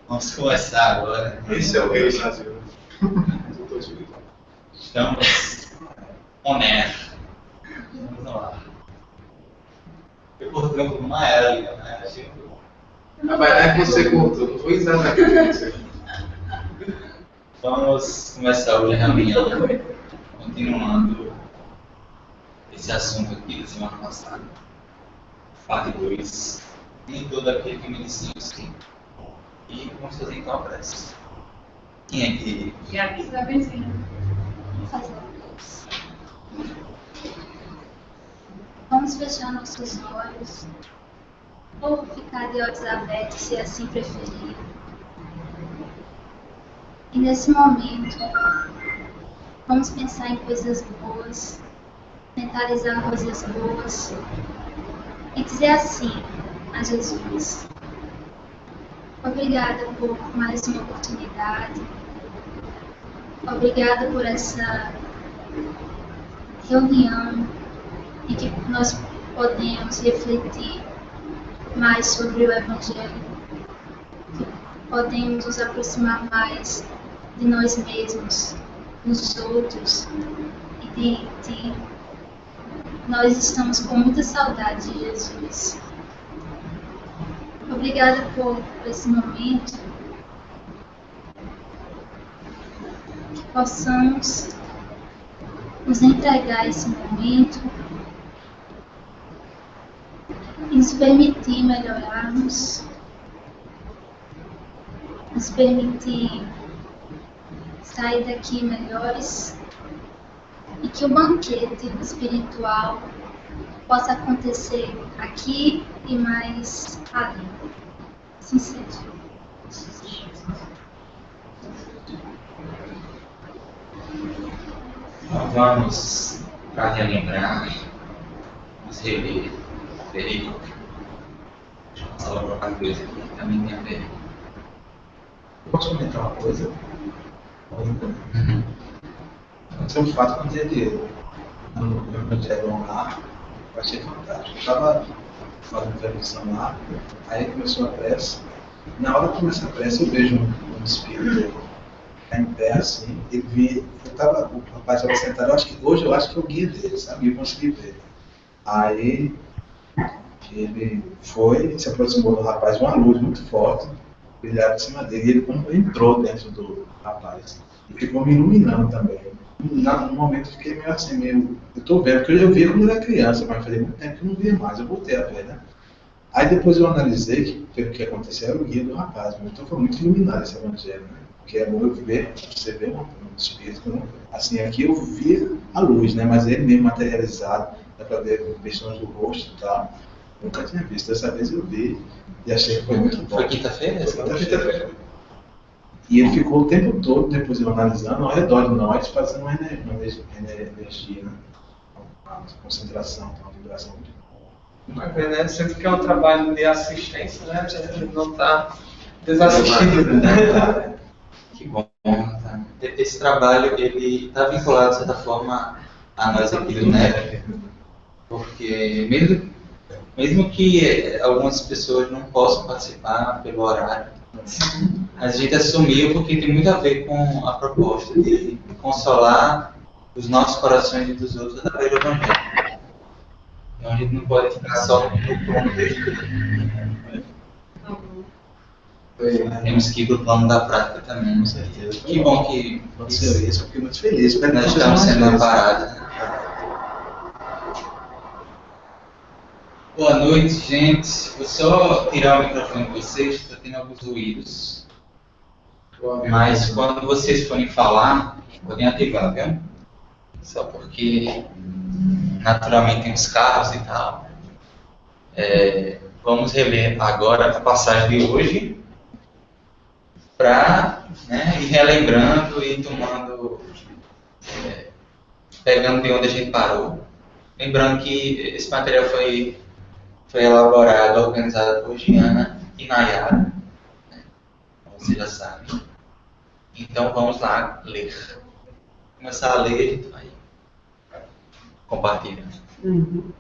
Vamos começar agora. Esse é o rei Brasil. Estamos honestos. Vamos lá. Eu cortei uma ela, né? A baiana que você cortou, não foi exatamente. Vamos começar hoje a reunião, continuando esse assunto aqui da semana passada. Parte 2. Nem todo aquele que me disse sim. E vamos fazer então a prece. Quem é que... Vamos fechar nossos olhos ou ficar de olhos abertos, se assim preferir. E nesse momento, vamos pensar em coisas boas, mentalizar coisas boas e dizer assim a Jesus: obrigada por mais uma oportunidade, obrigada por essa reunião em que nós podemos refletir mais sobre o Evangelho, que podemos nos aproximar mais de nós mesmos, dos outros e de Ti. Nós estamos com muita saudade de Jesus. Obrigada por esse momento, que possamos nos entregar a esse momento e nos permitir melhorarmos, nos permitir sair daqui melhores e que o banquete espiritual possa acontecer aqui e mais ali. Assim seja. Então vamos, para relembrar, vamos rever Federico. Deixa eu passar logo para a coisa aqui, que também tem a ver. Posso comentar uma coisa? Aconteceu um fato no dia de no Evangelho lá, eu achei fantástico. Eu estava fazendo transmissão lá, aí começou a prece. Na hora que começa a prece, eu vejo um espírito em pé assim, o rapaz estava sentado, hoje eu acho que é o guia dele, sabe? Eu consegui ver. Aí ele se aproximou do rapaz, uma luz muito forte, brilhava em cima dele, e ele entrou dentro do rapaz e ficou me iluminando também. No momento eu fiquei meio assim, eu tô vendo, porque eu via quando eu era criança, mas fazia muito tempo que eu não via mais, eu voltei a ver, né? Aí depois eu analisei que o que aconteceu era o guia do rapaz, então foi muito iluminado esse evangelho, né? Porque é bom eu ver, você vê um espírito, assim, aqui eu via a luz, né? Mas ele mesmo materializado, dá pra ver questões do rosto e tal. Nunca tinha visto, dessa vez eu vi e achei que foi muito bom. Foi quinta-feira? Foi quinta-feira. E ele ficou o tempo todo, depois eu analisando, ao redor de nós, fazendo uma energia, né? Uma concentração, uma vibração muito boa. Mas, né? Sempre que é um trabalho de assistência, né? A gente não está desassistido. Né? Que bom. Tá? Esse trabalho ele está vinculado, de certa forma, a nós aqui do NEP, porque mesmo que algumas pessoas não possam participar pelo horário, a gente assumiu porque tem muito a ver com a proposta de consolar os nossos corações e dos outros através do Evangelho. Então a gente não pode ficar só no plano teórico. Temos que ir para o plano da prática também. Com certeza. Que bom que aconteceu isso, eu fiquei muito feliz. Nós estamos sendo amparados. Boa noite, gente. Vou só tirar o microfone de vocês, está tendo alguns ruídos. Mas quando vocês forem falar, podem ativar, viu? Só porque naturalmente tem os carros e tal. Vamos reler agora a passagem de hoje para ir relembrando e tomando, pegando de onde a gente parou. Lembrando que esse material foi elaborado, organizado por Giana e Nayara, né? Como vocês já sabem. Então vamos lá ler. Começar a ler, a gente vai compartilhando.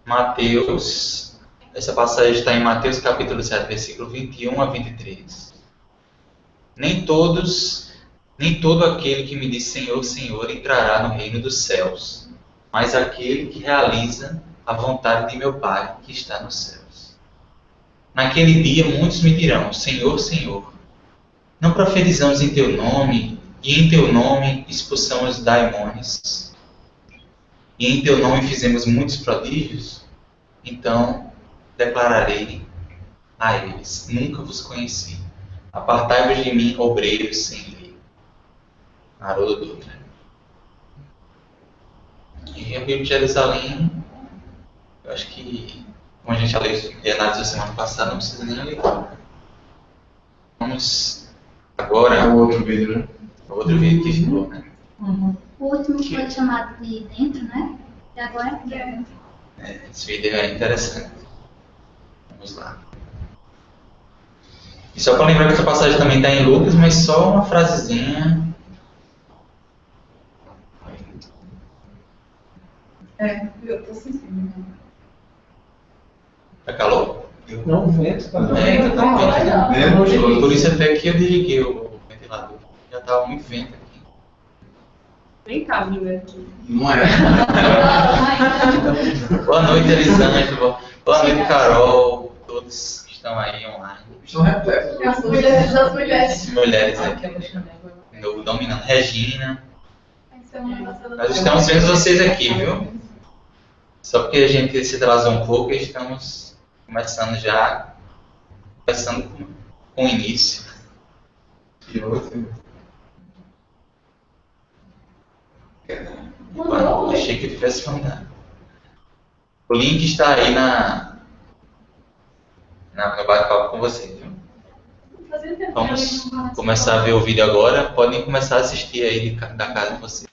Mateus Essa passagem está em Mateus capítulo 7, versículo 21 a 23. Nem todo aquele que me diz Senhor, Senhor entrará no reino dos céus, mas aquele que realiza a vontade de meu Pai que está nos céus. Naquele dia muitos me dirão, Senhor, Senhor, não profetizamos em teu nome, e em teu nome expulsamos daimônios, e em teu nome fizemos muitos prodígios? Então declararei a eles, nunca vos conheci. Apartai-vos de mim, obreiros sem lei. Haroldo Dutra. E o Rio de Jerusalém, eu acho que, como a gente analisou semana passada, não precisa nem ler. Vamos agora. O outro vídeo, né? O outro vídeo que ficou, né? O último foi chamado de dentro, né? E agora é. Esse vídeo é interessante. Vamos lá. E só para lembrar que essa passagem também está em Lucas, mas só uma frasezinha. Eu tô sentindo. Tá calor? Não, o vento tá. Então tá vento, né? Vento. Por isso até que eu desliguei o ventilador. Já estava muito vento aqui. Vem cá, menina. Não é? Boa noite, Elisângela. Boa noite, Carol. Todos que estão aí online. Estão repletos. As mulheres. Mulheres Aqui aqui. eu vou chamar agora. No dominando. Regina. Semana passada Nós estamos vendo vocês aqui, viu? Só porque a gente se atrasou um pouco, estamos começando com o início. E outro. Opa, achei que eu tivesse mandado. O link está aí no bate-papo com vocês, viu? Vamos começar a ver o vídeo agora. Podem começar a assistir aí da casa de vocês.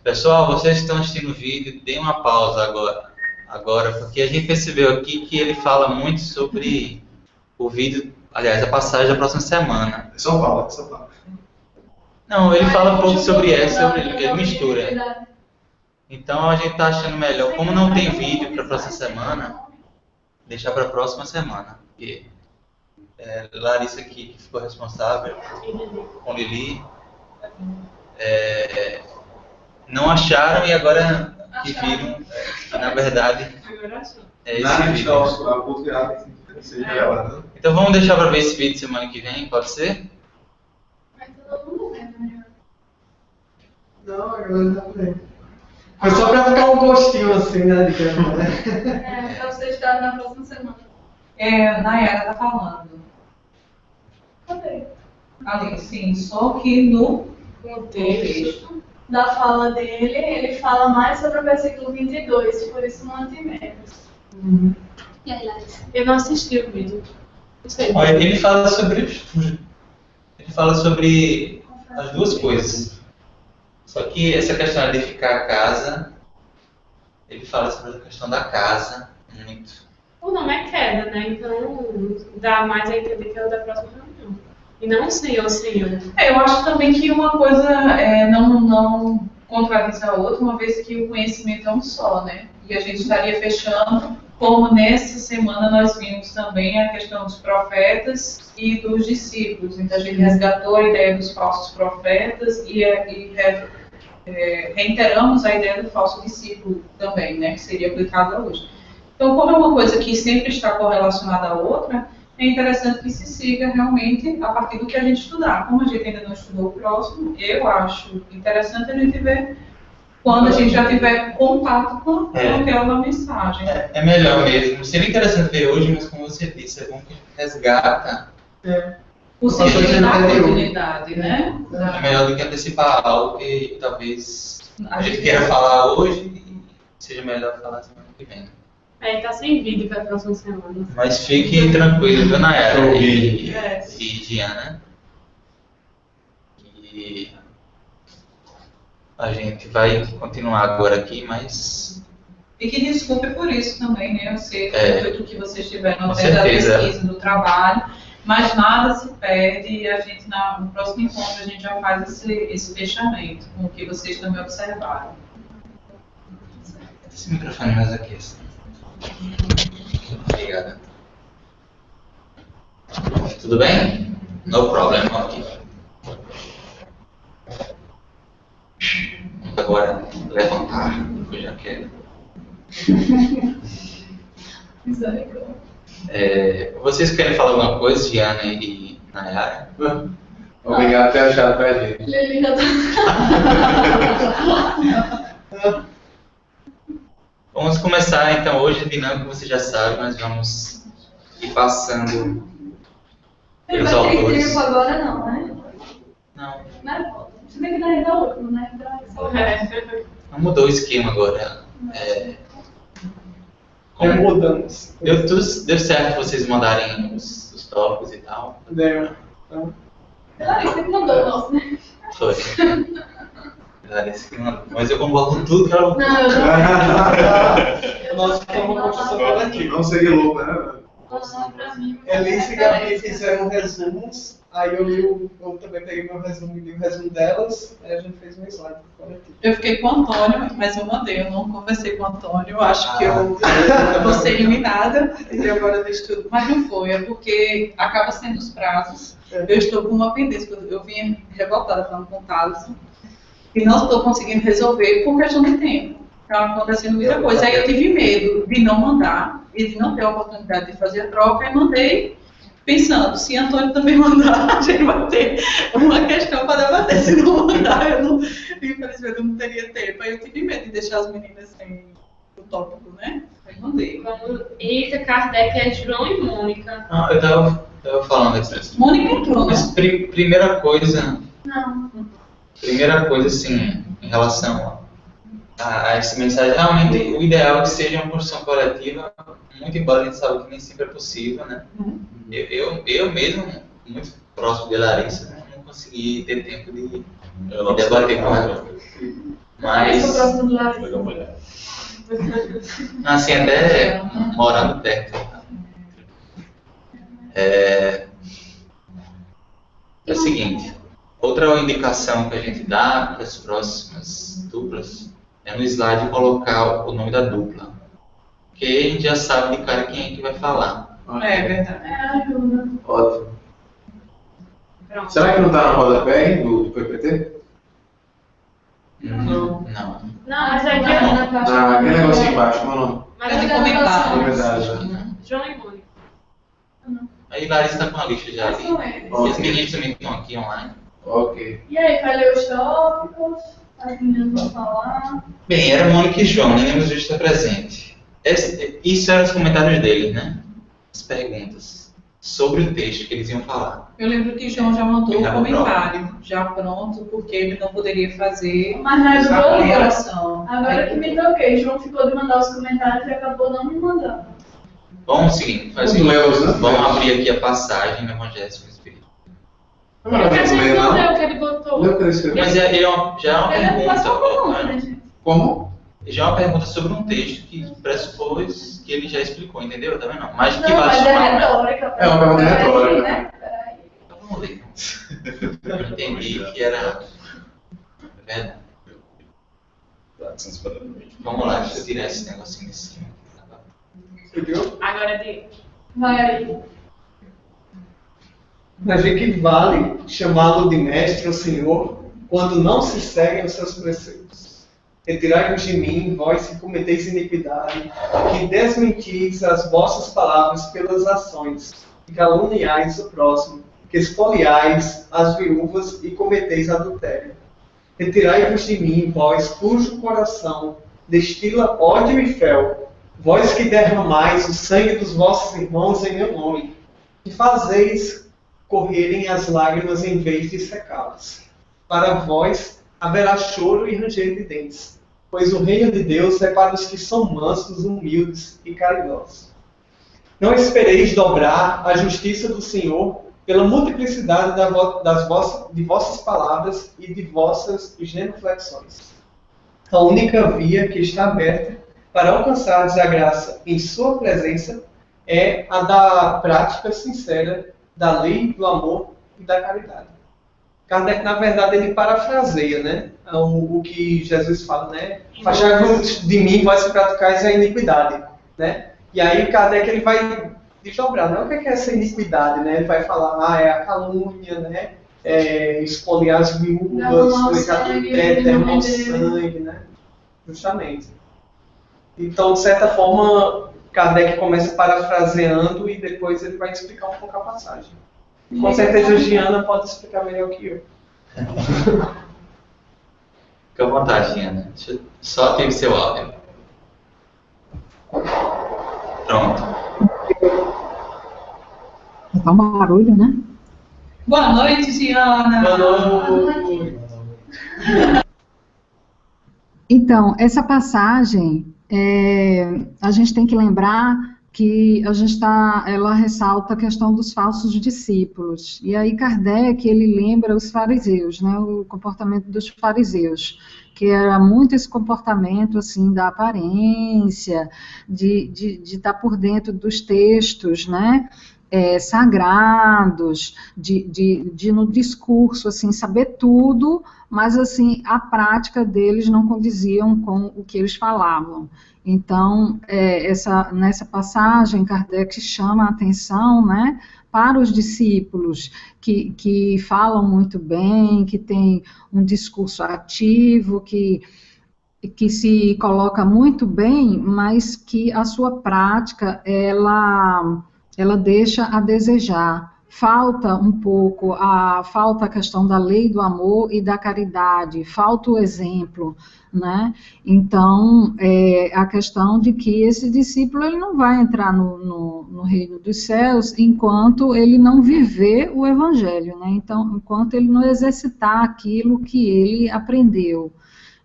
Pessoal, vocês que estão assistindo o vídeo, deem uma pausa agora, porque a gente percebeu aqui que ele fala muito sobre o vídeo, aliás, a passagem da próxima semana. Só fala, só fala. Não, ele fala um pouco sobre essa, ele mistura. Então a gente está achando melhor, como não tem vídeo para a próxima semana, deixar para a próxima semana. Porque Larissa que ficou responsável com Lili, não acharam e agora que viram que na verdade é esse vídeo. A publicidade seja ela. Então vamos deixar para ver esse vídeo semana que vem, pode ser? Mas todo mundo vê, né? Não, agora não tá bem. Foi só pra ficar um gostinho assim, né? De câmera. Pra você estar na próxima semana. Nayara tá falando. Cadê? Ali, sim, só que no contexto. Da fala dele, ele fala mais sobre o versículo 22, por isso mantivemos. E aí, Larissa? Eu não assisti o vídeo. Não sei. Olha, ele fala sobre as duas coisas. Só que essa questão de edificar a casa, ele fala sobre a questão da casa muito. O nome é queda, né? Então dá mais a entender que é o da próxima reunião. E não o Senhor, Senhor. Eu acho também que uma coisa não contradiz a outra, uma vez que o conhecimento é um só, né? E a gente estaria fechando, como nessa semana nós vimos também a questão dos profetas e dos discípulos. Então a gente resgatou a ideia dos falsos profetas e reiteramos a ideia do falso discípulo também, né? Que seria aplicada hoje. Então, como é uma coisa que sempre está correlacionada à outra, é interessante que se siga realmente a partir do que a gente estudar. Como a gente ainda não estudou o próximo, eu acho interessante a gente ver quando a gente já tiver contato com aquela mensagem. É melhor mesmo. Seria interessante ver hoje, mas como você disse, é bom que resgata. O sentido da continuidade, né? É melhor do que antecipar algo que talvez a gente queira falar hoje e seja melhor falar semana que vem. Tá sem vídeo para a próxima semana. Mas fique tranquilo, viu, Nayara e É. Diana. E a gente vai continuar agora aqui, mas E que desculpe por isso também, né? Eu sei do que vocês tiveram Com até da certeza. pesquisa, do trabalho, mas nada se perde e a gente, no próximo encontro, a gente já faz esse fechamento com o que vocês também observaram. esse microfone mais aqui. Assim. Obrigada. Tudo bem? No problem, ok. Vamos agora levantar, eu já quero. Vocês querem falar alguma coisa, Diana e Nayara? Obrigado por ter achado pra gente. Ele já tá. Vamos começar então hoje a dinâmica, você já sabe, nós vamos ir passando Ele pelos vai ter autores. tempo agora não, né? Não, Né? Você tem que dar ainda outro, né? não mudou o esquema agora. Como Mudamos. deu certo vocês mandarem os tópicos e tal? Deu. Larissa que mandou o nosso, né? Foi. Larissa que mandou. Mas eu convoco tudo que ela Não, eu não. Nós ficamos uma construção coletiva. Não seria louco, né? Não, pra mim. Elise e Gabi fizeram resumos, aí eu também peguei meu resumo e li o resumo delas, aí a gente fez um slide coletivo. Eu fiquei com o Antônio, mas eu mandei, eu não conversei com o Antônio, eu acho que eu vou ser eliminada e agora do estudo. Mas não foi, é porque acaba sendo os prazos. Eu estou com uma pendência, eu vim revoltada falando com o Thales, e não estou conseguindo resolver por questão de tempo. Está acontecendo muita coisa. Aí eu tive medo de não mandar e de não ter a oportunidade de fazer a troca, e mandei pensando, se Antônio também mandar, a gente vai ter uma questão para debater. Se não mandar, infelizmente eu não teria tempo. Aí eu tive medo de deixar as meninas sem o tópico, né? Aí mandei. Rita, Kardec, é João e Mônica. Não, eu tava falando aqui. Mônica entrou, né? Mas primeira coisa, Não. assim, em relação a essa mensagem, realmente o ideal é que seja uma construção coletiva, muito embora a gente saiba que nem sempre é possível, né? Eu mesmo, muito próximo de Larissa, não consegui ter tempo de debater com ela. Eu sou Mas, próximo do Larissa. assim, até morando perto. É o seguinte, outra indicação que a gente dá para as próximas duplas é no slide colocar o nome da dupla. Porque a gente já sabe de cara quem é que vai falar. É verdade. Ajuda. Ótimo. Pronto. Será que não está no rodapé hein, do PPT? Não. Não, mas é que Ah, aquele negocinho embaixo, como é o nome? Mas É de é comentário. Comentário. João e Mônica. Aí Larissa tá com a lista já ali. Isso é. E as meninas também estão aqui online. Ok. E aí, vai ler os tópicos? As meninas vão falar. Bem, era Mônica e João, nem lembro de estar presente. Isso eram os comentários deles, né? As perguntas sobre o texto que eles iam falar. Eu lembro que João já mandou Ele o tava comentário, já pronto, porque ele não poderia fazer Mas não a ajudou, comparação. Agora que me toquei, João ficou de mandar os comentários e acabou não me mandando. Vamos seguir, fazer. Vamos ler os- Vamos abrir aqui a passagem no Evangelho segundo o Espírito. Não É que a vai gente ler, não leu o não? que ele botou. Leu o que ele escreveu? Mas já é uma Ele passou por pergunta. conta, né, gente? Como? Já é uma pergunta sobre um texto que pressupôs que ele já explicou, entendeu? Tá vendo? Mas que Não, vai mas chamar, é né? retórica. É uma pergunta Peraí, retórica. né? Peraí. Então vamos ler. Eu entendi que era. Verdade. Vamos lá, deixa eu tirar esse negocinho de cima. Entendeu? Agora é dele. Vai aí. Mas vê que vale chamá-lo de mestre ou senhor quando não se seguem os seus preceitos. Retirai-vos de mim, vós que cometeis iniquidade, que desmentis as vossas palavras pelas ações, que caluniais o próximo, que expoliais as viúvas e cometeis adultério. Retirai-vos de mim, vós cujo coração destila ódio e fel, vós que derramais o sangue dos vossos irmãos em meu nome, que fazeis correrem as lágrimas em vez de secá-las. Para vós haverá choro e ranger de dentes, pois o reino de Deus é para os que são mansos, humildes e caridosos. Não espereis dobrar a justiça do Senhor pela multiplicidade de vossas palavras e de vossas genuflexões. A única via que está aberta para alcançardes a graça em sua presença é a da prática sincera da lei, do amor e da caridade. Kardec, na verdade, ele parafraseia, né, o que Jesus fala, né? Afastai-vos de mim, vós que praticais a iniquidade, né? E aí Kardec ele vai desdobrar, né? O que é essa iniquidade, né? Ele vai falar, é a calúnia, né? Expoliar as viúvas, Derramar o sangue, derramar o em nome dele. sangue, né? Justamente. Então, de certa forma, Kardec começa parafraseando e depois ele vai explicar um pouco a passagem. E com certeza a Giana pode explicar melhor que eu. Fica à vontade, Ana. Deixa eu só ativar seu áudio. Pronto. Tá um barulho, né? Boa noite, Giana. Boa noite. Então, essa passagem, a gente tem que lembrar que ela ressalta a questão dos falsos discípulos. E aí Kardec, ele lembra os fariseus, né, o comportamento dos fariseus, que era muito esse comportamento, assim, da aparência, de estar por dentro dos textos, né, sagrados, de no discurso, assim, saber tudo, mas, assim, a prática deles não condiziam com o que eles falavam. Então, nessa passagem, Kardec chama a atenção, né, para os discípulos que falam muito bem, que têm um discurso ativo, que se coloca muito bem, mas que a sua prática, ela deixa a desejar. Falta um pouco, falta a questão da lei do amor e da caridade, falta o exemplo, né? Então, a questão de que esse discípulo ele não vai entrar no reino dos céus enquanto ele não viver o evangelho, né? Então, enquanto ele não exercitar aquilo que ele aprendeu.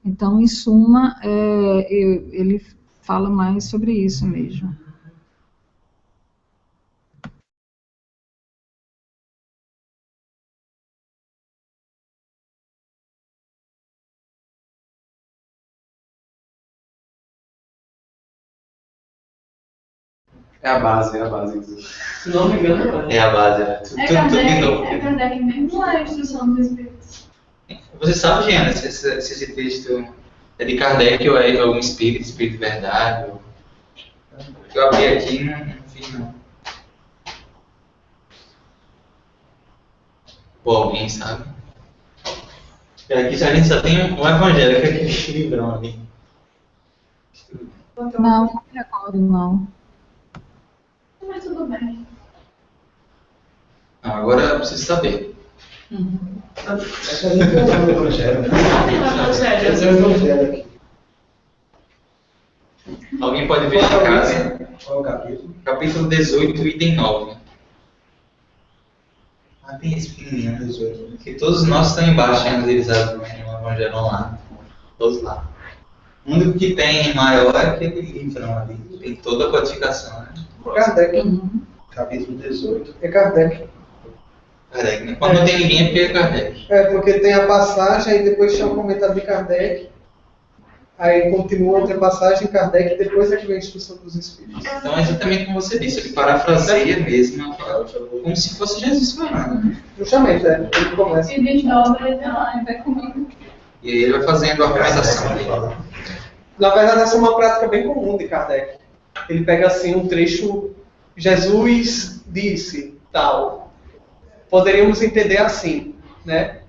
Então, em suma, ele fala mais sobre isso mesmo. É a base. Se não me engano, É a base, né? Tudo de novo. É Kardec mesmo ou é a instrução dos Espíritos? Você sabe, Giana, se esse texto é de Kardec ou é algum espírito de verdade? Eu abri aqui e não fiz, não. Ou alguém, sabe? Aqui a gente só tem um evangélico aqui, livrão ali. Não, não me recordo, não. Mas tudo bem. Não, agora eu preciso saber. Essa é a ligação do Evangelho, né? Esse é o Evangelho aqui. Alguém pode verificar, né? Qual é o capítulo? Capítulo 18, item 9. Ah, tem esse pequenininho, 18. que todos nós estão embaixo, renderizados no Evangelho online. Todos lá. O único que tem maior é aquele livrão ali. Tem toda a codificação, né? Kardec. Capítulo 18. É Kardec. Kardec, né? Quando não tem ninguém é porque é Kardec. É, porque tem a passagem, aí depois tem um comentário de Kardec, aí continua outra passagem, Kardec, e depois é que vem a instrução dos Espíritos. Então é exatamente como você disse, ele parafraseia mesmo, como se fosse Jesus falando, né? Justamente, ele começa. E desdobra e vai comigo. E aí ele vai fazendo a argumentação dele. Na verdade, essa é uma prática bem comum de Kardec. Ele pega assim um trecho, Jesus disse, tal. Poderíamos entender assim, né?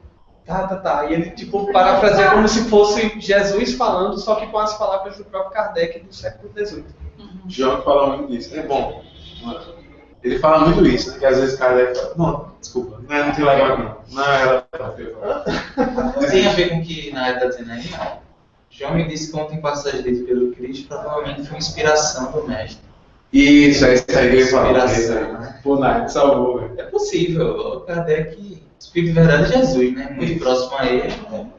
Tá. E ele, tipo, parafraseia como se fosse Jesus falando, só que com as palavras do próprio Kardec do século XVIII. João fala muito disso. É bom. Ele fala muito isso, né? Que às vezes Kardec fala, não, desculpa, não é muito legal não. Não, ela Tem a ver com o que na está dizendo aí? João me disse que ontem passagem dele pelo Cristo provavelmente foi inspiração do mestre. Isso, é isso aí que eu ia falar. Inspiração, né? Pô, Nath, salvou, velho. É possível, o Kardec, Espírito de Verdade é Jesus, né? Muito próximo a ele. É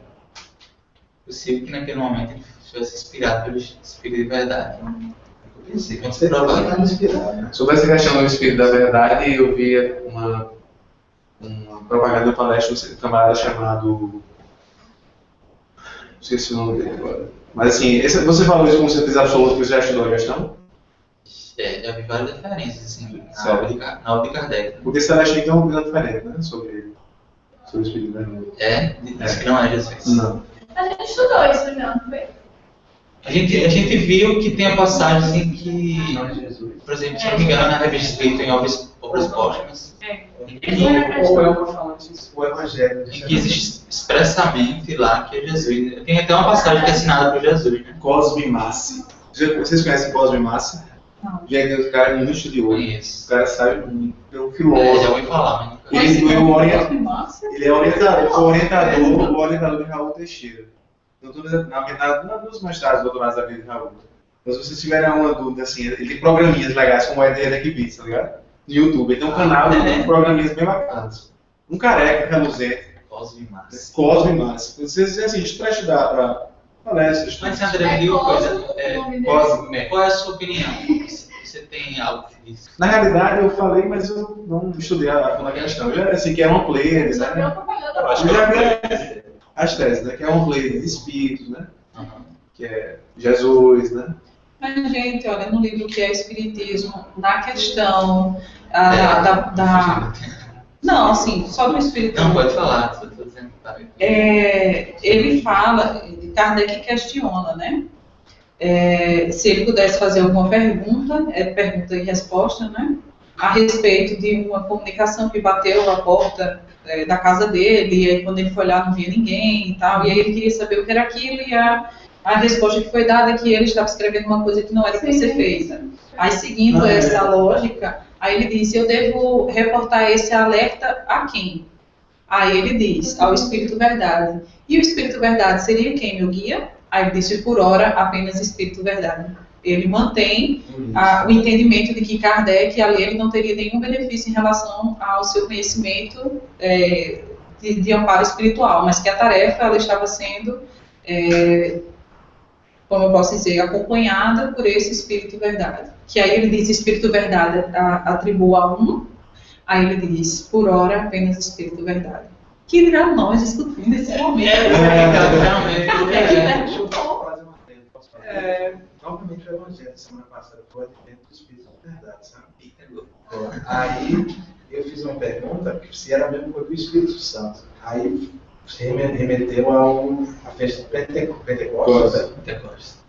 possível que naquele momento ele fosse inspirado pelo Espírito de Verdade. É possível, não se prova. Sobre essa questão do Espírito da Verdade, eu vi uma propaganda palestra de um camarada chamado... Esqueci o nome dele agora. Mas assim, você falou isso com certeza absoluta que você já estudou a questão? Já vi várias referências, assim, na obra de Kardec. Porque Celestino tem uma opinião diferente, né? Sobre o Espírito da Verdade. Diz que não é Jesus. Não. A gente estudou isso já, não foi? A gente viu que tem a passagem assim que, por exemplo, se não me engano, na revista Espírito em obras póstumas, Ou é uma falante O Evangelho. em que existe expressamente lá que é Jesus. Tem até uma passagem que é assinada por Jesus, né? Cosme Massi. Vocês conhecem Cosme Massi? Não. Gente, o cara é muito estudioso. Conheço. O cara sabe muito. É um Já filósofo. ouvi falar, mas Ele é orientador, foi Orientador. o orientador de Raul Teixeira. Na dos mestrados, doutorados da vida de Raul. Então, se vocês tiverem alguma dúvida, assim, ele tem programinhas legais, como é Derek Beats, tá ligado? No YouTube. Ele tem um canal com programinhas bem bacanas. Um careca, reluzente. Cosme Massi. Cosme Massi. Vocês, assim, para estudar, para palestras. Mas André, viu coisa? Cosme. Qual é a sua opinião? Você tem algo que diz? Na realidade, eu falei, mas eu não estudei a fundo a questão. Eu já assim, que é uma playlist, né? Eu já vi as teses, né? Que é uma playlist de espíritos, né? Que é Jesus, né? Mas, gente, olha, no livro que é Espiritismo, na questão Não, assim, só do Espiritismo. Não, pode falar. Tô dizendo que tá. Ele fala, Kardec questiona, né? Se ele pudesse fazer alguma pergunta, pergunta e resposta, né? A respeito de uma comunicação que bateu à porta da casa dele, e aí quando ele foi olhar não via ninguém e tal, e aí ele queria saber o que era aquilo, e a resposta que foi dada é que ele estava escrevendo uma coisa que não era para ser feita. Aí, seguindo essa lógica, aí ele disse, eu devo reportar esse alerta a quem? Aí ele diz, ao Espírito Verdade. E o Espírito Verdade seria quem, meu guia? Aí ele disse, por hora, apenas Espírito Verdade. Ele mantém o entendimento de que Kardec, ali, ele não teria nenhum benefício em relação ao seu conhecimento de amparo espiritual, mas que a tarefa ela estava sendo, como eu posso dizer, acompanhada por esse Espírito Verdade. Que aí ele diz, Espírito Verdade atribua a um, aí ele diz, por hora, apenas Espírito Verdade. Que dirá nós discutindo esse momento. Novamente o Evangelho, semana passada, foi o advento do Espírito de Verdade, sabe? Aí eu fiz uma pergunta se era mesmo coisa do Espírito Santo. Aí remeteu à festa de Pentecostes.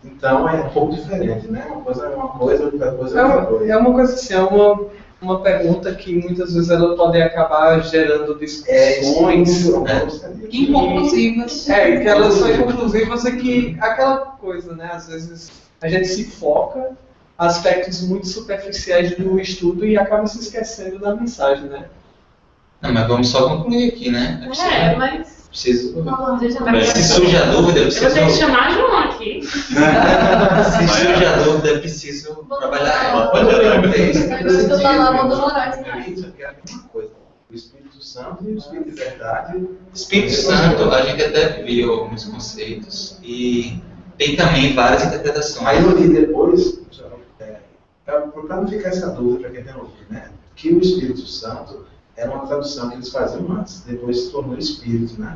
Então é um pouco diferente, né? Uma coisa é uma coisa, outra coisa é outra coisa. É uma coisa assim, uma pergunta que muitas vezes ela pode acabar gerando discussões inconclusivas. que elas são inconclusivas e que aquela coisa, né? Às vezes a gente se foca aspectos muito superficiais do estudo e acaba se esquecendo da mensagem, né? Não, mas vamos só concluir aqui, né? Mas. Preciso. Se Se surge a dúvida, eu eu vou ter que preciso. chamar João aqui. Se surge a dúvida, eu preciso trabalhar ela. É isso que eu preciso Eu dizer. quero a mesma coisa. O Espírito Santo e o Espírito de verdade. Espírito Santo, a gente até viu alguns conceitos e tem também várias interpretações. Aí eu li depois, para não ficar essa dúvida para quem tem ouvido, né? Que o Espírito Santo era uma tradução que eles faziam antes, depois se tornou Espírito, né?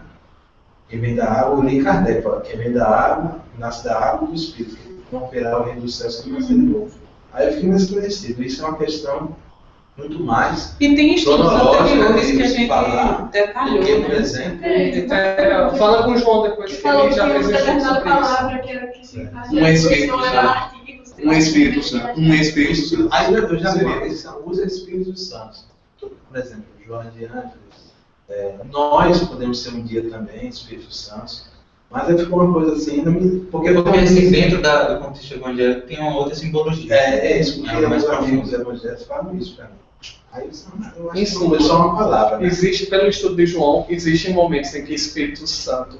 Que vem da água, eu li Kardec, fala, que vem da água, nasce da água do Espírito, que não verá o reino dos céus que nascer de novo. Aí eu fiquei mais esclarecido, isso é uma questão muito mais E tem estudos anteriores que a deles gente falar, detalhou, porque, por né? exemplo, Fala com o João depois que Falou ele que já uma fez estudo determinada sobre isso. palavra que era que se Um Espírito não era Santo. artigos. Um Espírito Santo. Um Espírito Santo. aí eu já vi, eles usam Espíritos Santos. Por exemplo, João de Ângeles, nós podemos ser um dia também Espíritos Santos, mas aí ficou uma coisa assim, Porque assim, dentro do contexto evangélico tem uma outra simbologia. é isso, porque mais meus amigos profundo. evangélicos falam isso para mim. Aí eu acho Em que suma, é só uma palavra. Né? Existe, pelo estudo de João, existem momentos em que o Espírito Santo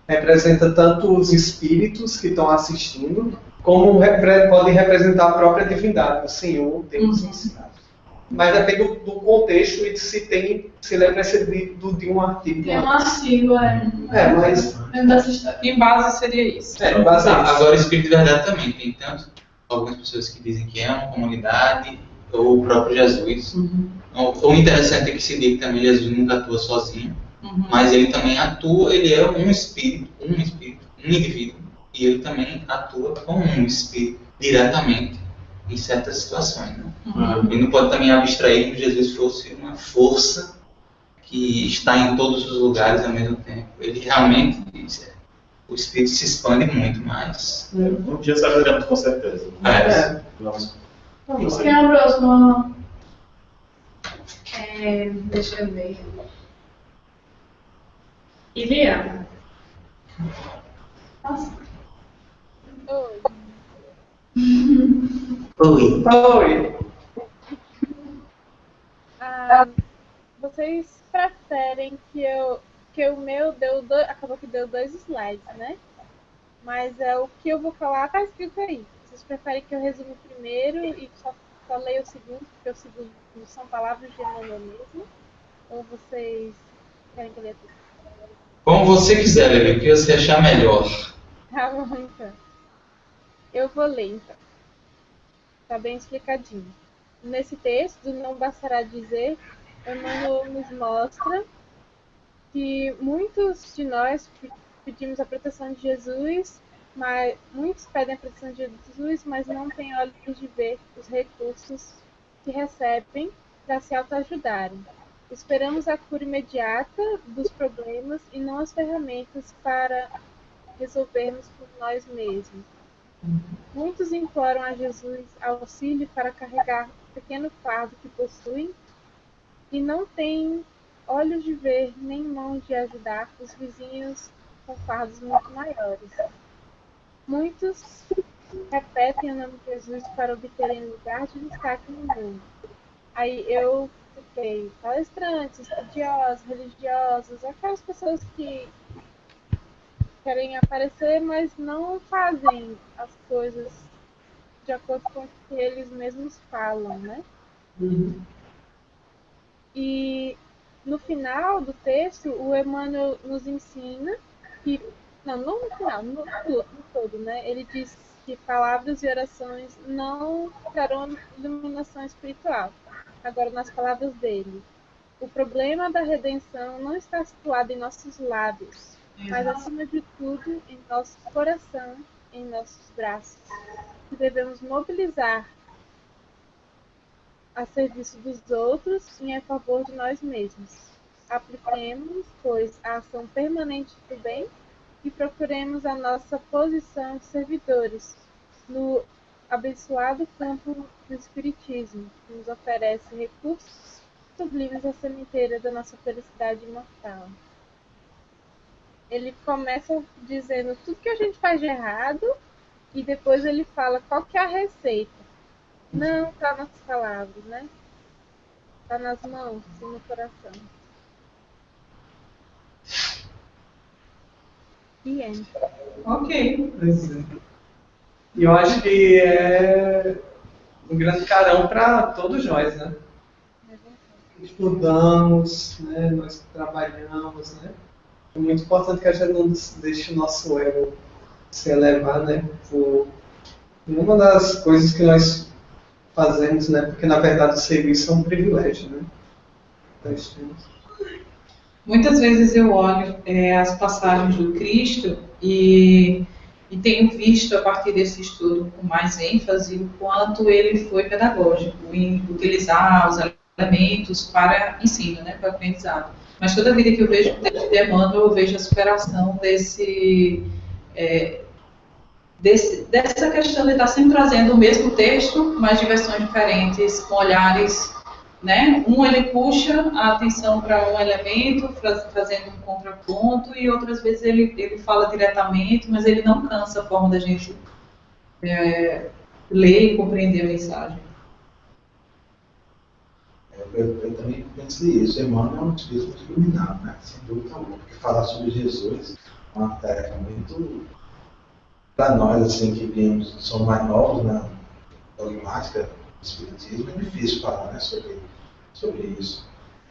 representa tanto os espíritos que estão assistindo, como podem representar a própria divindade, o Senhor, Deus ensinado. Mas depende do contexto e de se ele é precedido de um artigo. É uma sigla, Mas dentro dessa história. Em base seria isso. basicamente. Agora, Espírito de Verdade também tem tanto algumas pessoas que dizem que é uma comunidade, ou o próprio Jesus. O interessante é que se diga que também Jesus nunca atua sozinho, mas ele também atua, ele é um espírito, um indivíduo, e ele também atua como um espírito diretamente em certas situações. Né? Ele não pode também abstrair que Jesus fosse uma força que está em todos os lugares ao mesmo tempo. Ele realmente, o espírito se expande muito mais. Um dia saberemos com certeza. Vamos. Quem é o próximo? Deixa eu ver. Iliana. Nossa. Oi. Vocês preferem que o meu acabou que deu 2 slides, né? Mas o que eu vou falar tá escrito aí. Vocês preferem que eu resuma o primeiro e só leia o segundo, porque o segundo são palavras de Emmanuel mesmo? Ou vocês querem que eu leia tudo? Como você quiser, Lili, o que você achar melhor. Tá bom, então. Eu vou ler, então. Tá bem explicadinho. Nesse texto, não bastará dizer, Emmanuel nos mostra que muitos de nós pedimos a proteção de Jesus, mas muitos pedem a proteção de Jesus, mas não têm olhos de ver os recursos que recebem para se autoajudarem. Esperamos a cura imediata dos problemas e não as ferramentas para resolvermos por nós mesmos. Muitos imploram a Jesus auxílio para carregar o pequeno fardo que possuem e não têm olhos de ver nem mãos de ajudar os vizinhos com fardos muito maiores. Muitos repetem o nome de Jesus para obterem lugar de destaque no mundo. Aí eu fiquei palestrantes, estudiosos, religiosos, aquelas pessoas que querem aparecer, mas não fazem as coisas de acordo com o que eles mesmos falam, né? E no final do texto, o Emmanuel nos ensina que, não no final, no todo, né? Ele diz que palavras e orações não trarão iluminação espiritual. Agora, nas palavras dele, o problema da redenção não está situado em nossos lábios, mas acima de tudo em nosso coração, em nossos braços, que devemos mobilizar a serviço dos outros e em favor de nós mesmos. Apliquemos, pois, a ação permanente do bem e procuremos a nossa posição de servidores no abençoado campo do Espiritismo, que nos oferece recursos sublimes à sementeira da nossa felicidade imortal. Ele começa dizendo tudo que a gente faz de errado e depois ele fala qual que é a receita. Não está nas palavras, né? Está nas mãos e no coração. E é. Ok. Pois é. E eu acho que é um grande carão para todos nós, né? Estudamos, né? Nós trabalhamos, né? É muito importante que a gente não deixe o nosso ego se elevar, né? Por uma das coisas que nós fazemos, né? Porque na verdade o serviço é um privilégio, né? Nós temos. Muitas vezes eu olho as passagens do Cristo e tenho visto a partir desse estudo com mais ênfase o quanto ele foi pedagógico em utilizar os elementos para ensino, né, para aprendizado. Mas toda vida que eu vejo o texto de Emmanuel, eu vejo a superação dessa questão de estar sempre trazendo o mesmo texto, mas de versões diferentes, com olhares, né? Ele puxa a atenção para um elemento, trazendo um contraponto, e outras vezes ele fala diretamente, mas ele não cansa a forma da gente ler e compreender a mensagem. Eu também pensei isso. Emmanuel é um espírito iluminado, né? Sem dúvida alguma. Porque falar sobre Jesus é uma tarefa muito... Para nós, assim, que somos mais novos na dogmática do espiritismo, é difícil falar, né, sobre isso.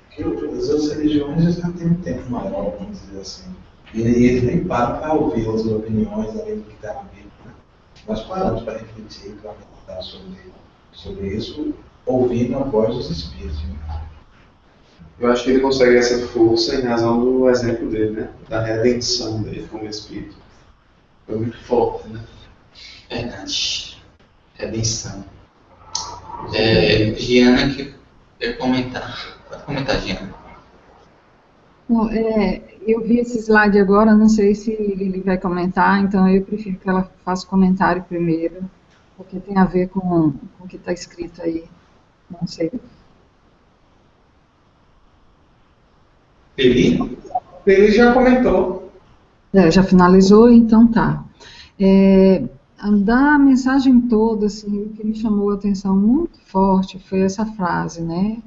Porque as outras religiões já têm um tempo maior, vamos dizer assim. E eles nem param para ouvir outras opiniões além do que está na Bíblia, né? Nós paramos para refletir, para meditar sobre isso, ouvindo a voz dos espíritos. Né? Eu acho que ele consegue essa força em razão do exemplo dele, né? Da redenção dele como espírito. Foi muito forte, né? Verdade. Redenção. Giana quer comentar. Pode comentar, Giana. Bom, eu vi esse slide agora, não sei se ele vai comentar, então eu prefiro que ela faça o comentário primeiro, porque tem a ver com o que está escrito aí. Não sei. Ele já comentou. Já finalizou, então tá. Da mensagem toda, assim, o que me chamou a atenção muito forte foi essa frase, né?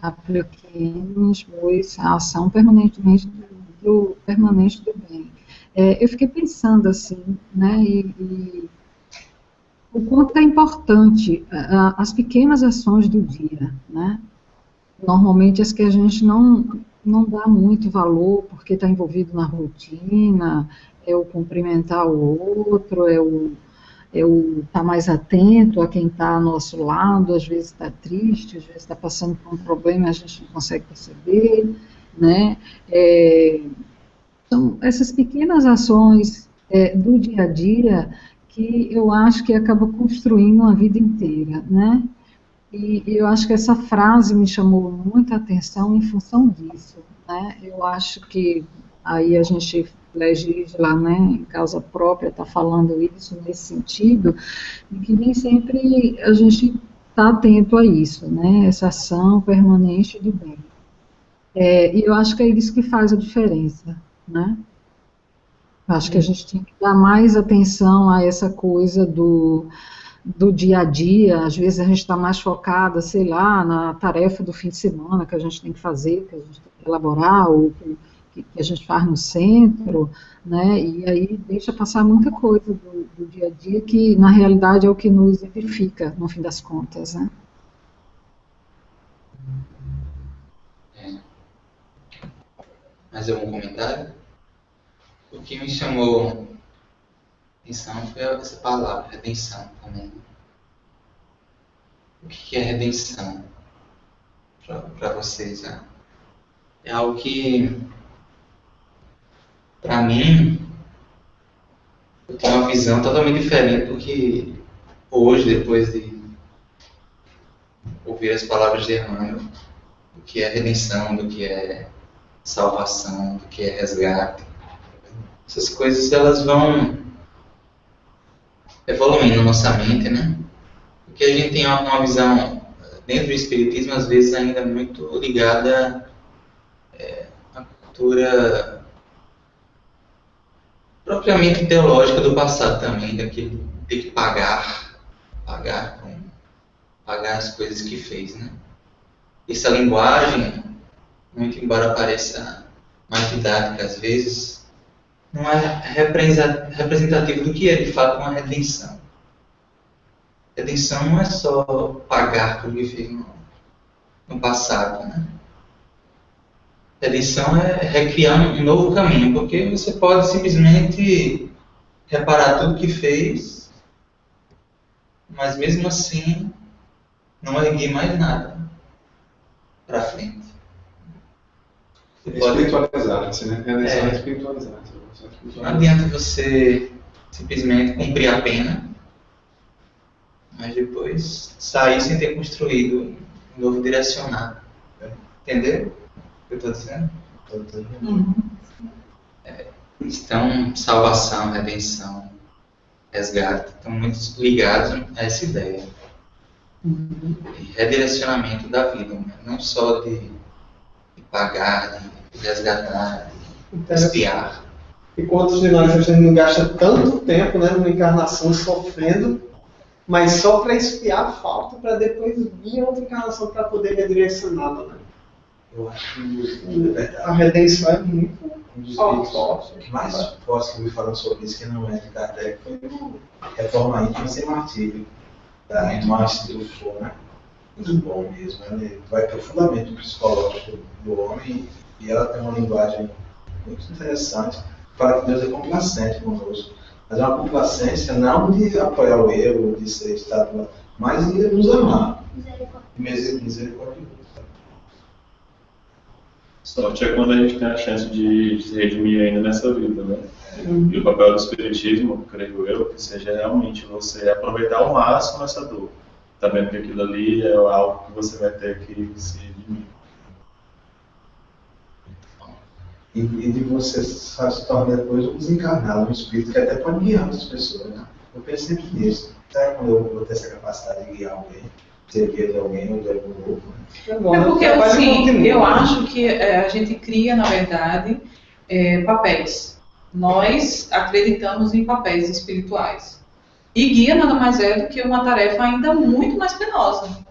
Apliquemos, pois, a ação permanente do bem. Eu fiquei pensando assim, né? E o quanto é importante as pequenas ações do dia, né? Normalmente as que a gente não dá muito valor porque está envolvido na rotina, é o cumprimentar o outro, é o estar mais atento a quem está ao nosso lado, às vezes está triste, às vezes está passando por um problema e a gente não consegue perceber, né? São essas pequenas ações do dia a dia que eu acho que acaba construindo uma vida inteira, né? E eu acho que essa frase me chamou muita atenção em função disso, né? Eu acho que aí a gente legisla, né, em causa própria, está falando isso nesse sentido, e que nem sempre a gente está atento a isso, né? Essa ação permanente do bem. E eu acho que é isso que faz a diferença, né? Eu acho que a gente tem que dar mais atenção a essa coisa do dia a dia. Às vezes a gente está mais focada, sei lá, na tarefa do fim de semana que a gente tem que fazer, que a gente tem que elaborar, ou que a gente faz no centro, né? E aí deixa passar muita coisa do dia a dia que, na realidade, é o que nos edifica, no fim das contas, né? Mais algum comentário? O que me chamou a atenção foi essa palavra, redenção também. O que é redenção para vocês? É algo que, para mim, eu tenho uma visão totalmente diferente do que hoje, depois de ouvir as palavras de Emmanuel, do que é redenção, do que é salvação, do que é resgate. Essas coisas, elas vão evoluindo nossa mente, né? Porque a gente tem uma visão, dentro do Espiritismo, às vezes ainda muito ligada à cultura propriamente teológica do passado também, daquele ter que pagar as coisas que fez, né? Essa linguagem, muito embora pareça mais didática às vezes, não é representativo do que é de fato uma redenção. Redenção não é só pagar por viver no passado, né? Redenção é recriar um novo caminho, porque você pode simplesmente reparar tudo que fez, mas mesmo assim não erguer mais nada para frente. Espiritualizar-se, né? Redenção é espiritualizar. Não adianta você simplesmente cumprir a pena, mas depois sair sem ter construído um novo direcionado. Entendeu o que eu estou dizendo? Então, salvação, redenção, resgate estão muito ligados a essa ideia. De redirecionamento da vida, né? Não só de pagar, de resgatar, de espiar. E quantos de nós a gente não gasta tanto tempo, né, numa encarnação sofrendo, mas só para espiar a falta, para depois vir outra encarnação para poder redirecioná-la, né? Eu acho que a redenção é muito forte. O que mais posso me falando sobre isso, que não é de Kardec, foi o Reforma Íntima Sem Martírio, da Márcia Dufour, né? Muito bom mesmo. Ele vai profundamente no psicológico do homem e ela tem uma linguagem muito interessante. Fala que Deus é complacente conosco, mas é uma complacência não de apoiar o erro, de ser estado, mas de nos amar. Misericórdia. Sorte é quando a gente tem a chance de se redimir ainda nessa vida, né? E o papel do Espiritismo, creio eu, que seja realmente você aproveitar ao máximo essa dor, sabendo que aquilo ali é algo que você vai ter que se redimir. E de você se tornar depois um desencarnado, um espírito que até pode guiar outras pessoas, né? Eu penso sempre nisso. Será quando eu vou ter essa capacidade de guiar alguém, ser guia de alguém ou de algum grupo? É porque, assim, eu acho que a gente cria, na verdade, papéis. Nós acreditamos em papéis espirituais. E guia nada mais é do que uma tarefa ainda muito mais penosa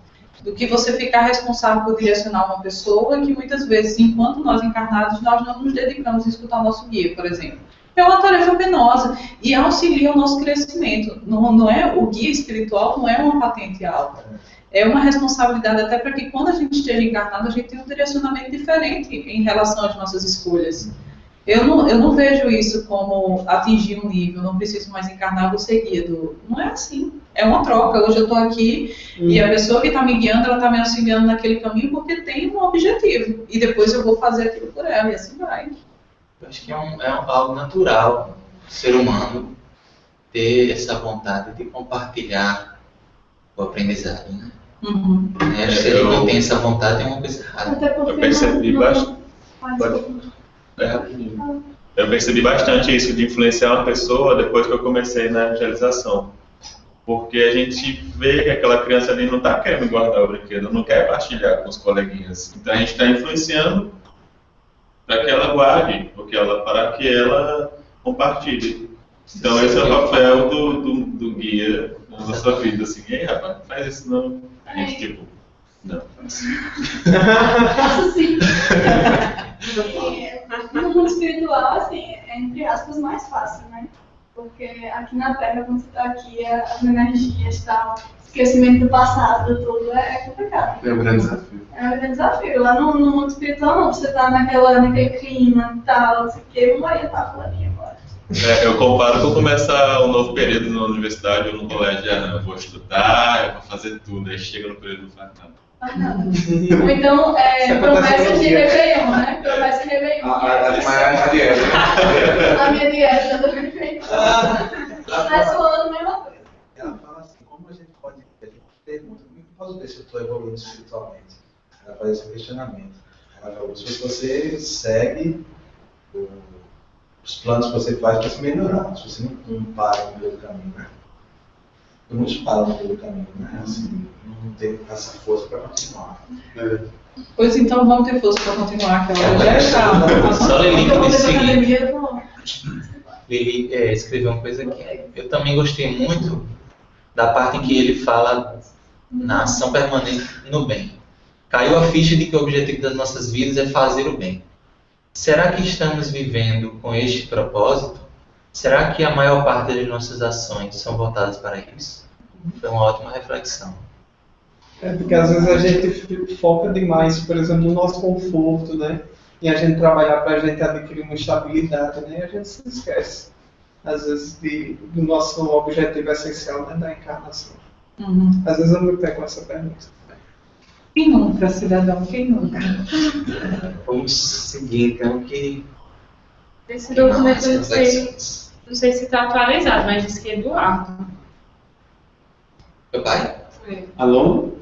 do que você ficar responsável por direcionar uma pessoa que muitas vezes, enquanto nós encarnados, nós não nos dedicamos a escutar o nosso guia, por exemplo. É uma tarefa penosa e auxilia o nosso crescimento. Não é, o guia espiritual não é uma patente alta. É uma responsabilidade até para que quando a gente esteja encarnado, a gente tenha um direcionamento diferente em relação às nossas escolhas. Eu não vejo isso como atingir um nível, não preciso mais encarnar, vou ser guia do... Não é assim. É uma troca. Hoje eu estou aqui e a pessoa que está me guiando, ela está me auxiliando naquele caminho porque tem um objetivo. E depois eu vou fazer aquilo por ela e assim vai. Eu acho que é algo natural do ser humano ter essa vontade de compartilhar o aprendizado, né? Acho que se a gente não tem essa vontade, tem uma coisa errada. Eu percebi bastante. Eu percebi bastante isso de influenciar uma pessoa depois que eu comecei na evangelização. Porque a gente vê que aquela criança ali não está querendo guardar o brinquedo, não quer partilhar com os coleguinhas. Então a gente está influenciando para que ela guarde, para que ela compartilhe. Então esse é o papel do guia na nossa vida. Assim, ei, rapaz, faz isso não. A gente tipo, não. Faço sim. No mundo espiritual, assim, é entre aspas mais fácil, né? Porque aqui na Terra, quando você está aqui, as energias, tal, esquecimento do passado, tudo é complicado. É um grande desafio. É um grande desafio. Lá no mundo espiritual, não, você tá naquele clima, tal, não sei o que, eu Maria tá fulaninha agora. Eu comparo com começar um novo período na universidade ou no colégio, eu vou estudar, eu vou fazer tudo, aí chega no período e não faz nada. Ou então, promessas de Réveillon, né? Promessa de Réveillon. A dieta. A minha dieta do Réveillon. Mas falando a mesma coisa. Ela fala assim, como a gente pode pergunta, como eu posso ver se eu estou evoluindo espiritualmente? Ela faz esse questionamento. Ela fala, se você segue os planos que você faz para se melhorar, se você não para no meio do caminho, né? Nos fala pelo caminho, né? Assim, não ter essa força para continuar. Pois então vamos ter força para continuar, que a hora já é chata. Só Lili que disse o seguinte. academia, eu vou. Lili escreveu uma coisa aqui. Eu também gostei muito da parte em que ele fala na ação permanente no bem. Caiu a ficha de que o objetivo das nossas vidas é fazer o bem. Será que estamos vivendo com este propósito? Será que a maior parte das nossas ações são voltadas para isso? Foi uma ótima reflexão. Porque às vezes a gente foca demais, por exemplo, no nosso conforto, né? E a gente trabalhar para a gente adquirir uma estabilidade, né? E a gente se esquece, às vezes, do nosso objetivo essencial, né? Da encarnação. Às vezes eu me pego com essa pergunta. Quem nunca, cidadão? Quem nunca? Vamos seguir, então, que... Esse documento eu não sei se está atualizado, mas diz que é Eduardo. Meu pai? Alô?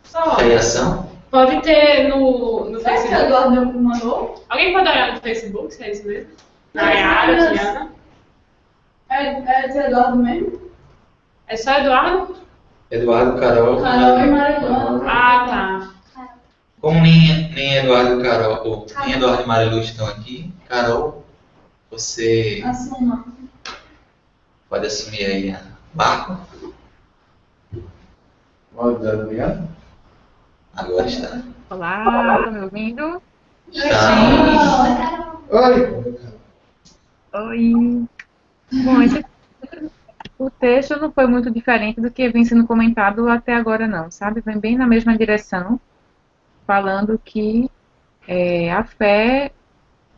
Só. Fé e ação? Pode ter no Será que o Facebook. Eduardo mandou? Alguém pode olhar no Facebook, se é isso mesmo? Nayara, Diana. É de Eduardo mesmo? É só Eduardo? Eduardo, Carol. Carol e Marilu. Ah, tá. Como nem Eduardo, Carol, nem Eduardo e Marilu estão aqui, Carol, você Assuma. pode assumir aí a barco. Obrigado. Agora está. Olá, estão me ouvindo? Está. Oi! Oi. Bom, o texto não foi muito diferente do que vem sendo comentado até agora, não, sabe? Vem bem na mesma direção, falando que a fé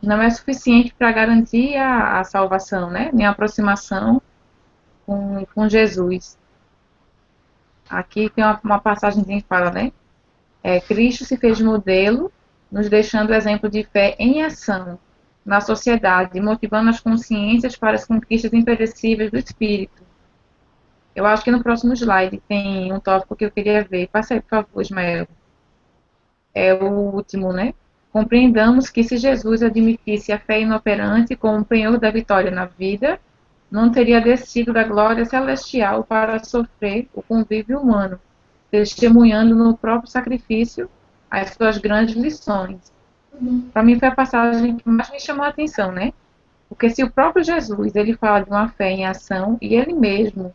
não é suficiente para garantir a salvação, né? Nem a aproximação com Jesus. Aqui tem uma passagem que fala, né? Cristo se fez modelo, nos deixando exemplo de fé em ação na sociedade, motivando as consciências para as conquistas imperecíveis do espírito. Eu acho que no próximo slide tem um tópico que eu queria ver. Passa aí, por favor, Ismael. É o último, né? Compreendamos que se Jesus admitisse a fé inoperante como penhor da vitória na vida, não teria descido da glória celestial para sofrer o convívio humano, testemunhando no próprio sacrifício as suas grandes lições. Para mim foi a passagem que mais me chamou a atenção, né? Porque se o próprio Jesus, ele fala de uma fé em ação, e ele mesmo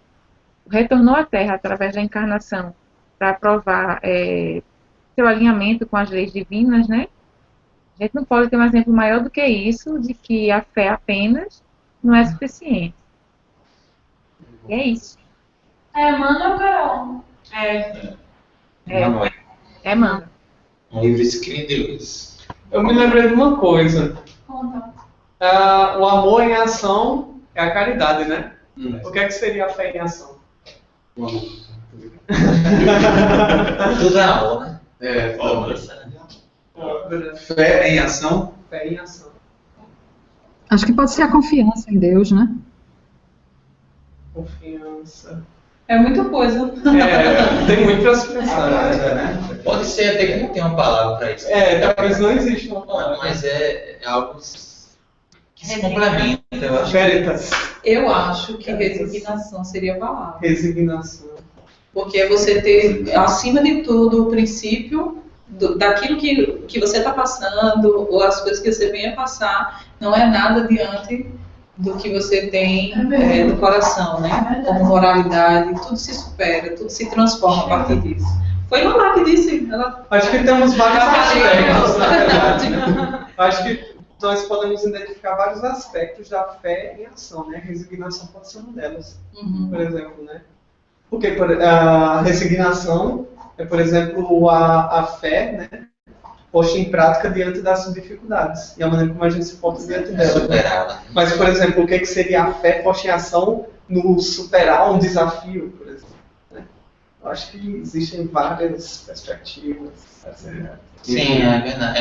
retornou à Terra através da encarnação para provar seu alinhamento com as leis divinas, né? A gente não pode ter um exemplo maior do que isso, de que a fé apenas não é suficiente. E é isso. Manda ou Carol? Manda. Um livro escrito de luz. Eu me lembrei de uma coisa. Conta. O amor em ação é a caridade, né? O que seria a fé em ação? Tudo é amor, né? Fé em ação? Fé em ação. Acho que pode ser a confiança em Deus, né? Confiança. É muita coisa. Tem muito para se pensar. Pode ser até que não tenha uma palavra para isso. Talvez não exista uma palavra. Não, mas é algo que se complementa, eu acho. Eu acho que resignação seria a palavra. Resignação. Porque é você ter, acima de tudo, o princípio daquilo que você está passando, ou as coisas que você vem a passar, não é nada diante do que você tem no coração, né? Como moralidade, tudo se supera, tudo se transforma a partir disso. Foi Lala que disse. Acho que temos vários aspectos, na verdade. Acho que nós podemos identificar vários aspectos da fé em ação, né? A resignação pode ser uma delas, por exemplo, né? Porque a resignação é, por exemplo, a fé, né? Posta em prática diante das dificuldades e a maneira como a gente se porta diante dela. Mas, por exemplo, o que seria a fé posta em ação no superar um desafio, por exemplo? Né? Eu acho que existem várias perspectivas. Sim, é verdade.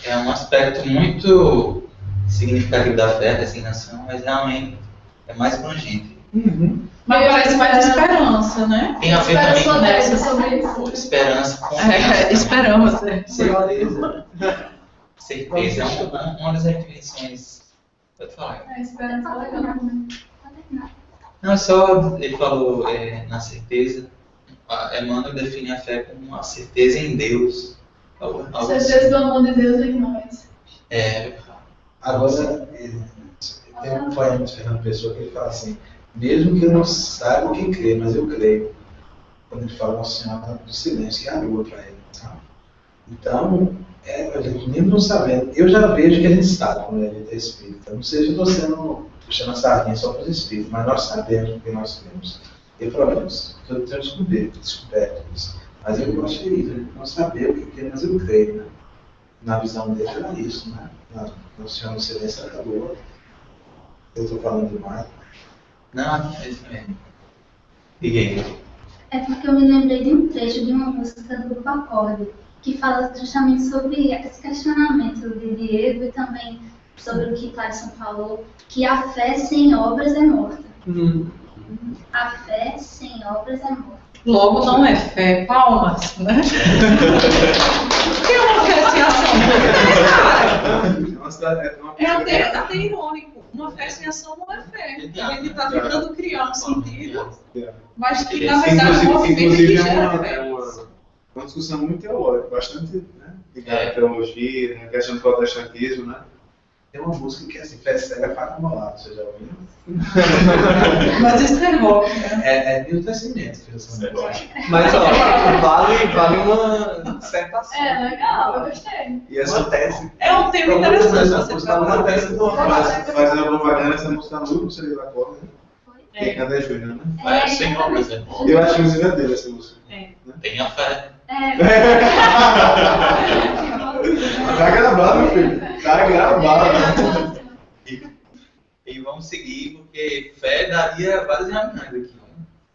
É um aspecto muito significativo da fé, a resignação, mas realmente é mais abrangente. Mas parece mais esperança, né? Tem a ver também com esperança, confiança. Esperamos, né? Certeza. Uma das definições. Pode falar. Esperança é legal. Não, só ele falou na certeza. Emmanuel define a fé como uma certeza em Deus. Certeza do amor de Deus em nós. Agora, tem um poema de Fernando Pessoa que ele fala assim: mesmo que eu não saiba o que crer, mas eu creio. Quando ele fala Nossa Senhora do Silêncio, que abriu para ele. Sabe? Então, a gente mesmo não sabendo, eu já vejo que a gente sabe quando a gente é espírita. Não sei se eu estou sendo puxando a sardinha só para os espíritos, mas nós sabemos o que nós temos. Tem problemas que eu tenho descoberto isso. Mas eu achei isso, a gente não sabia o que é, mas eu creio. Né? Na visão dele era isso, né? No Senhor do Silêncio acabou. Eu estou falando demais. Não, é isso mesmo. Diga aí. É porque eu me lembrei de um trecho de uma música do Grupo Acorde, que fala justamente sobre esse questionamento de Diego e também sobre o que Clayson falou, que a fé sem obras é morta. A fé sem obras é morta. Logo não é fé, palmas, né? O que é uma fé sem ação? É até irônico. Uma fé sem ação não é fé. A gente está tentando criar um sentido, mas que na verdade é uma fé que gera fé. Uma discussão muito teológica, bastante ligada à teologia, na questão do protestantismo, né? Tem uma música que é assim, fé cega para acumulado, você já ouviu? Mas isso é rock, né? É New Testamento, Mas ó, vale uma dissertação. É legal, eu gostei. E essa tese. É um tema interessante você uma tese do fazendo propaganda, essa música no grupo seria da cor, né? Quem canta é Júnior, né? É, sem obras é morta. Eu acho que inclusive é dele essa música. Tenha fé. Tá gravado, meu filho. Tá gravado. E vamos seguir, porque fé daria várias reuniões aqui.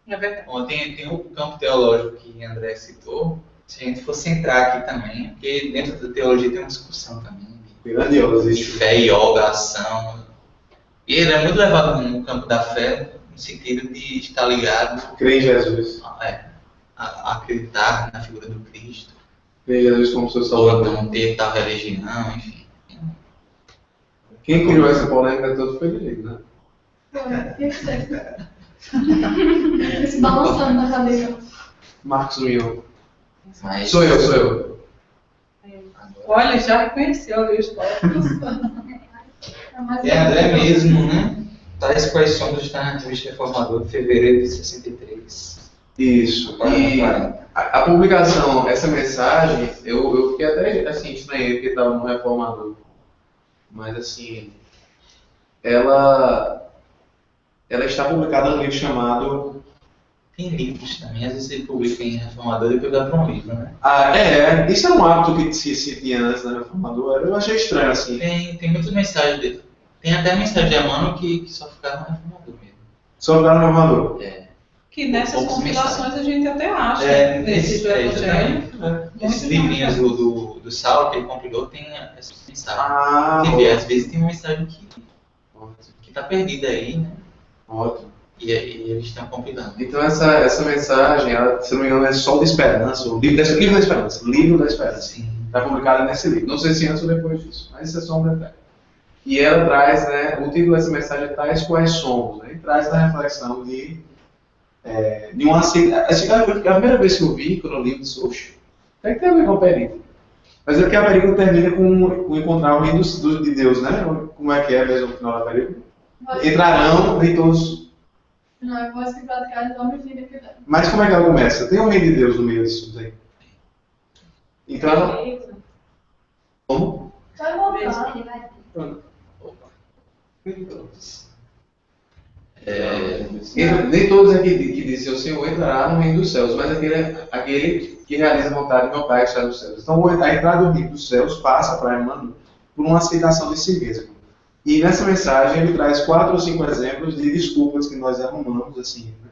É verdade. Ontem tem o campo teológico que André citou. Se a gente fosse entrar aqui também, porque dentro da teologia tem uma discussão também. De fé, yoga, ação. E ele é muito levado no campo da fé, no sentido de estar ligado. Crer em Jesus. A acreditar na figura do Cristo. Crer em Jesus como seu Ou salvador. não ter tal religião, enfim. Quem criou essa polêmica toda foi ele, né? Se balançando na cadeira. Marcos Mion. Mas... Sou eu. Olha, já reconheceu ali os tópicos. E André mesmo, né? Tais quais somos está na revista Reformador de fevereiro de 63. Isso. E a publicação, essa mensagem, eu fiquei até assim, estranhei porque estava no Reformador. Mas assim, ela está publicada num livro chamado... Tem livros também, às vezes ele publica em Reformador e depois dá para um livro, né? Isso é um hábito que se tinha antes na Reformador. Eu achei estranho assim. Tem muitas mensagens dele. Tem até mensagem de Emmanuel que só ficava no Reformador mesmo. Só ficaram no Reformador? Que nessas Poucas compilações a gente até acha, desses do Evangelho. Esses livrinhos do Saulo que ele compilou tem essas mensagens. Às vezes tem uma mensagem que está perdida aí, né? Ótimo. E eles estão compilando. Então essa mensagem, ela, se não me engano, é Sol da Esperança, o livro da Esperança. Livro da Esperança. Está publicado nesse livro. Não sei se antes ou depois disso, mas isso é só um detalhe. E ela traz, né, o título dessa mensagem é Tais Quais Somos, né, e traz a reflexão de uma aceitação. A primeira vez que eu vi, quando eu li, disse, oxe, tem que ter a ver com a perita. Mas é que a perita termina com encontrar o reino de Deus, né? Como é que é mesmo no final da perita? Entrarão em todos. Não, eu vou se praticar de homens de iniquidade. Mas como é que ela começa? Tem o reino de Deus no meio disso aí. Então, como? Vai voltar. Nem todos aqui que dizem o Senhor entrará no reino dos céus, mas aquele que realiza a vontade do meu Pai que está nos céus. Então a entrada do reino dos céus passa para Emmanuel por uma aceitação de si mesmo. E nessa mensagem ele traz 4 ou 5 exemplos de desculpas que nós arrumamos assim, né,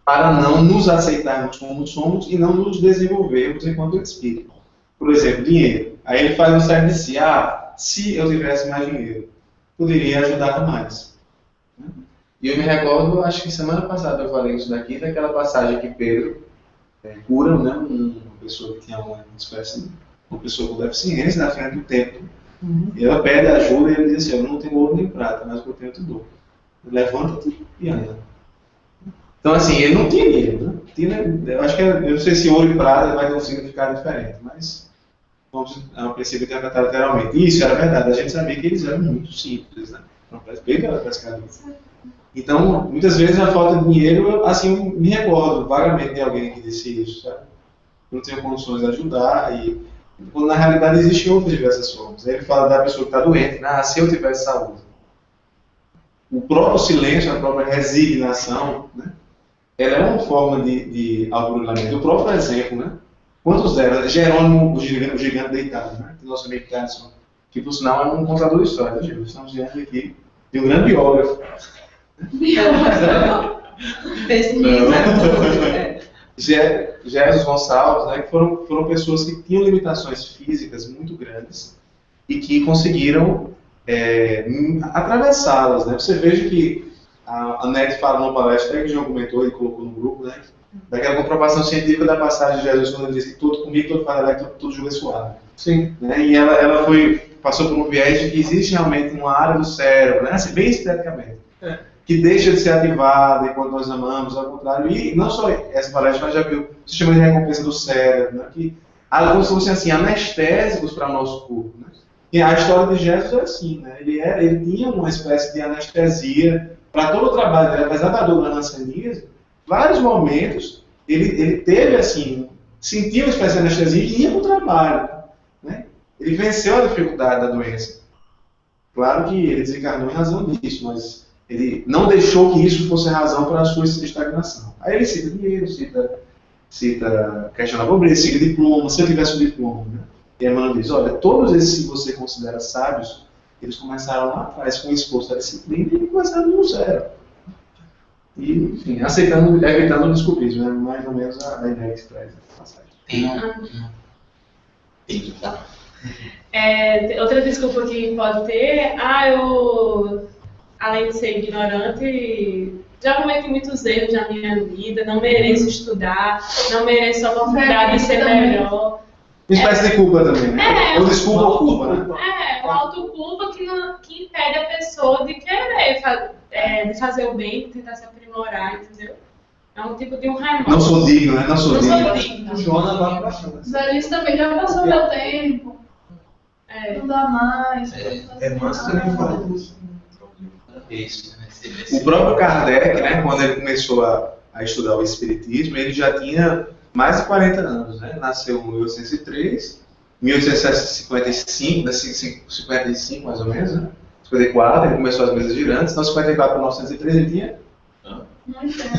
para não nos aceitarmos como somos e não nos desenvolvermos enquanto espírito. Por exemplo, dinheiro. Aí ele faz uma série de si. Se eu tivesse mais dinheiro, poderia ajudar mais. E eu me recordo, acho que semana passada eu falei isso daqui, daquela passagem que Pedro cura, né, uma pessoa que tinha uma espécie, uma pessoa com deficiência na frente do templo. E ela pede ajuda e ele diz assim, eu não tenho ouro nem prata, mas o que eu tenho eu te dou. Levanta-te e anda. Então, assim, ele não tinha dinheiro, né? Eu acho que, eu não sei se ouro e prata vai ter um significado diferente, mas vamos a princípio interpretar literalmente. E isso era verdade, a gente sabia que eles eram muito simples, né? Não parece bem que era pescaria. Então, muitas vezes a falta de dinheiro, assim, eu me recordo vagamente de alguém que disse isso, sabe? Eu não tenho condições de ajudar e quando na realidade existem outras diversas formas. Aí ele fala da pessoa que está doente, se eu tivesse saúde. O próprio silêncio, a própria resignação, né? Ela é uma forma de autobrilhamento. O próprio exemplo, né? Quantos deram? Jerônimo, o gigante deitado, né? Nosso amigo Carson, que por sinal é um contador de história, gente. Estamos diante aqui de um grande biógrafo. Jesus Gonçalves, né, que foram pessoas que tinham limitações físicas muito grandes e que conseguiram atravessá-las. Né? Você veja que a Nete fala numa palestra, que o João comentou e colocou no grupo, né, daquela comprovação científica da passagem de Jesus, quando ele disse que tudo comigo, todo paralelo, tudo julga suave. Sim. Né? E ela passou por um viés de que existe realmente uma área do cérebro, né, assim, bem esteticamente, que deixa de ser ativada enquanto nós amamos, ao contrário. E não só essa palestra, mas já viu o sistema de recompensa do cérebro, né, que como se fossem assim, anestésicos para o nosso corpo. Né? E a história de Jesus é assim, né? Ele tinha uma espécie de anestesia para todo o trabalho dele, apesar da dor do rancenismo, vários momentos ele teve assim, sentiu uma espécie de anestesia e ia para o trabalho. Né? Ele venceu a dificuldade da doença. Claro que ele desencarnou em razão disso, mas ele não deixou que isso fosse a razão para a sua estagnação. Aí ele cita dinheiro, cita questão da pobreza, cita diploma, se eu tivesse um diploma. Né? E Emmanuel diz, olha, todos esses que você considera sábios, eles começaram lá atrás com o esforço da disciplina e começaram do zero. E, enfim, evitando o desculpismo, né? Mais ou menos a ideia que se traz nessa passagem. Outra desculpa que pode ter, eu, além de ser ignorante, já cometi muitos erros na minha vida, não mereço estudar, não mereço a oportunidade de ser melhor. Uma espécie de culpa também, né? Ou desculpa ou culpa, né? Uma autoculpa que impede a pessoa de querer de fazer o bem, de tentar se aprimorar, entendeu? É um tipo de um remorso. Não sou digno, né? Não sou digno. Joana vai pra cima. Velhice também já passou meu tempo. Não dá mais. Mas também fala disso. Isso. O próprio Kardec, né, quando ele começou a estudar o Espiritismo, ele já tinha mais de 40 anos, né? Nasceu em 1803, 1855, 55 mais ou menos, né? 54, ele começou as mesas girantes, então 54 para 1903 ele tinha... Muito tempo.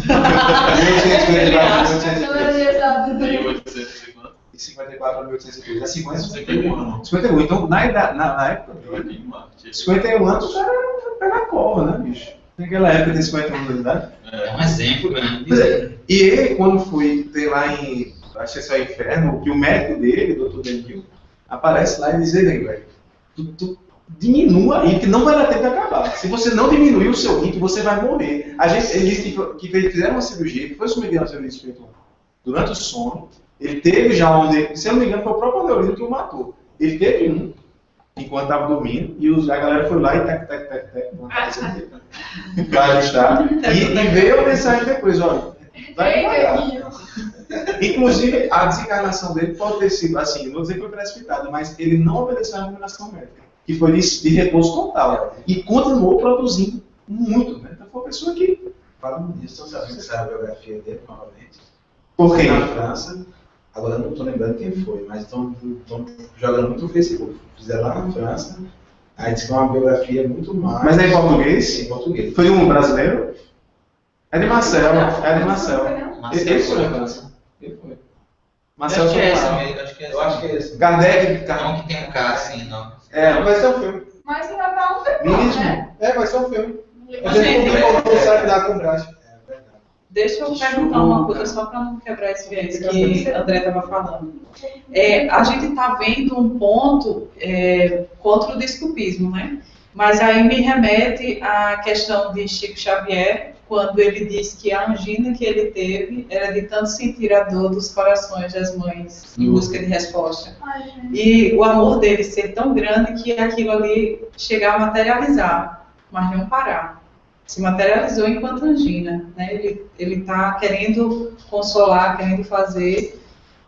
54 para 1803, é 51. Então, na época dele, 51 anos, o cara pega a cova, né, bicho? Naquela época tem 51 anos de idade. É um exemplo mesmo. E ele, quando foi ter lá em, acho que é só Inferno, que o médico dele, o Dr. Denil, aparece lá e diz, velho, tu diminua aí, que não vai dar tempo de acabar. Se você não diminuir o seu ritmo, você vai morrer. Eles que fizeram uma cirurgia, que foi submetido a uma cirurgia espiritual durante o sono, ele teve já se eu não me engano, foi o próprio aneurisma que o matou. Ele teve enquanto estava dormindo, e a galera foi lá e vai ajustar, e veio a mensagem depois, olha, vai devagar. Inclusive, a desencarnação dele pode ter sido, assim, não vou dizer que foi precipitada, mas ele não obedeceu à recomendação médica, que foi de repouso total, e continuou produzindo muito, né? Então foi uma pessoa que... Falando disso, você sabe que saiu a biografia dele, novamente? Por quem? Na França. Agora não estou lembrando quem foi, mas estão jogando muito no Facebook. Fizeram lá na França, aí diz que é uma biografia muito mais... Mas é em português? Em português. Foi um brasileiro? É de Marcel. Ele foi na França. Ele foi. Marcel acho que é esse mesmo. Eu acho que é esse. Kardec. Não que tem um K assim, não. Vai ser um filme. Mas ainda tá um tempo, né? Vai ser um filme. A gente não sabe dar com graça. Deixa eu perguntar uma coisa, só para não quebrar esse viés que André estava falando. A gente está vendo um ponto contra o desculpismo, né? Mas aí me remete à questão de Chico Xavier, quando ele disse que a angina que ele teve era de tanto sentir a dor dos corações das mães em busca de resposta. E o amor dele ser tão grande que aquilo ali chegar a materializar, mas não parar. se materializou enquanto angina, né? Ele está querendo consolar, querendo fazer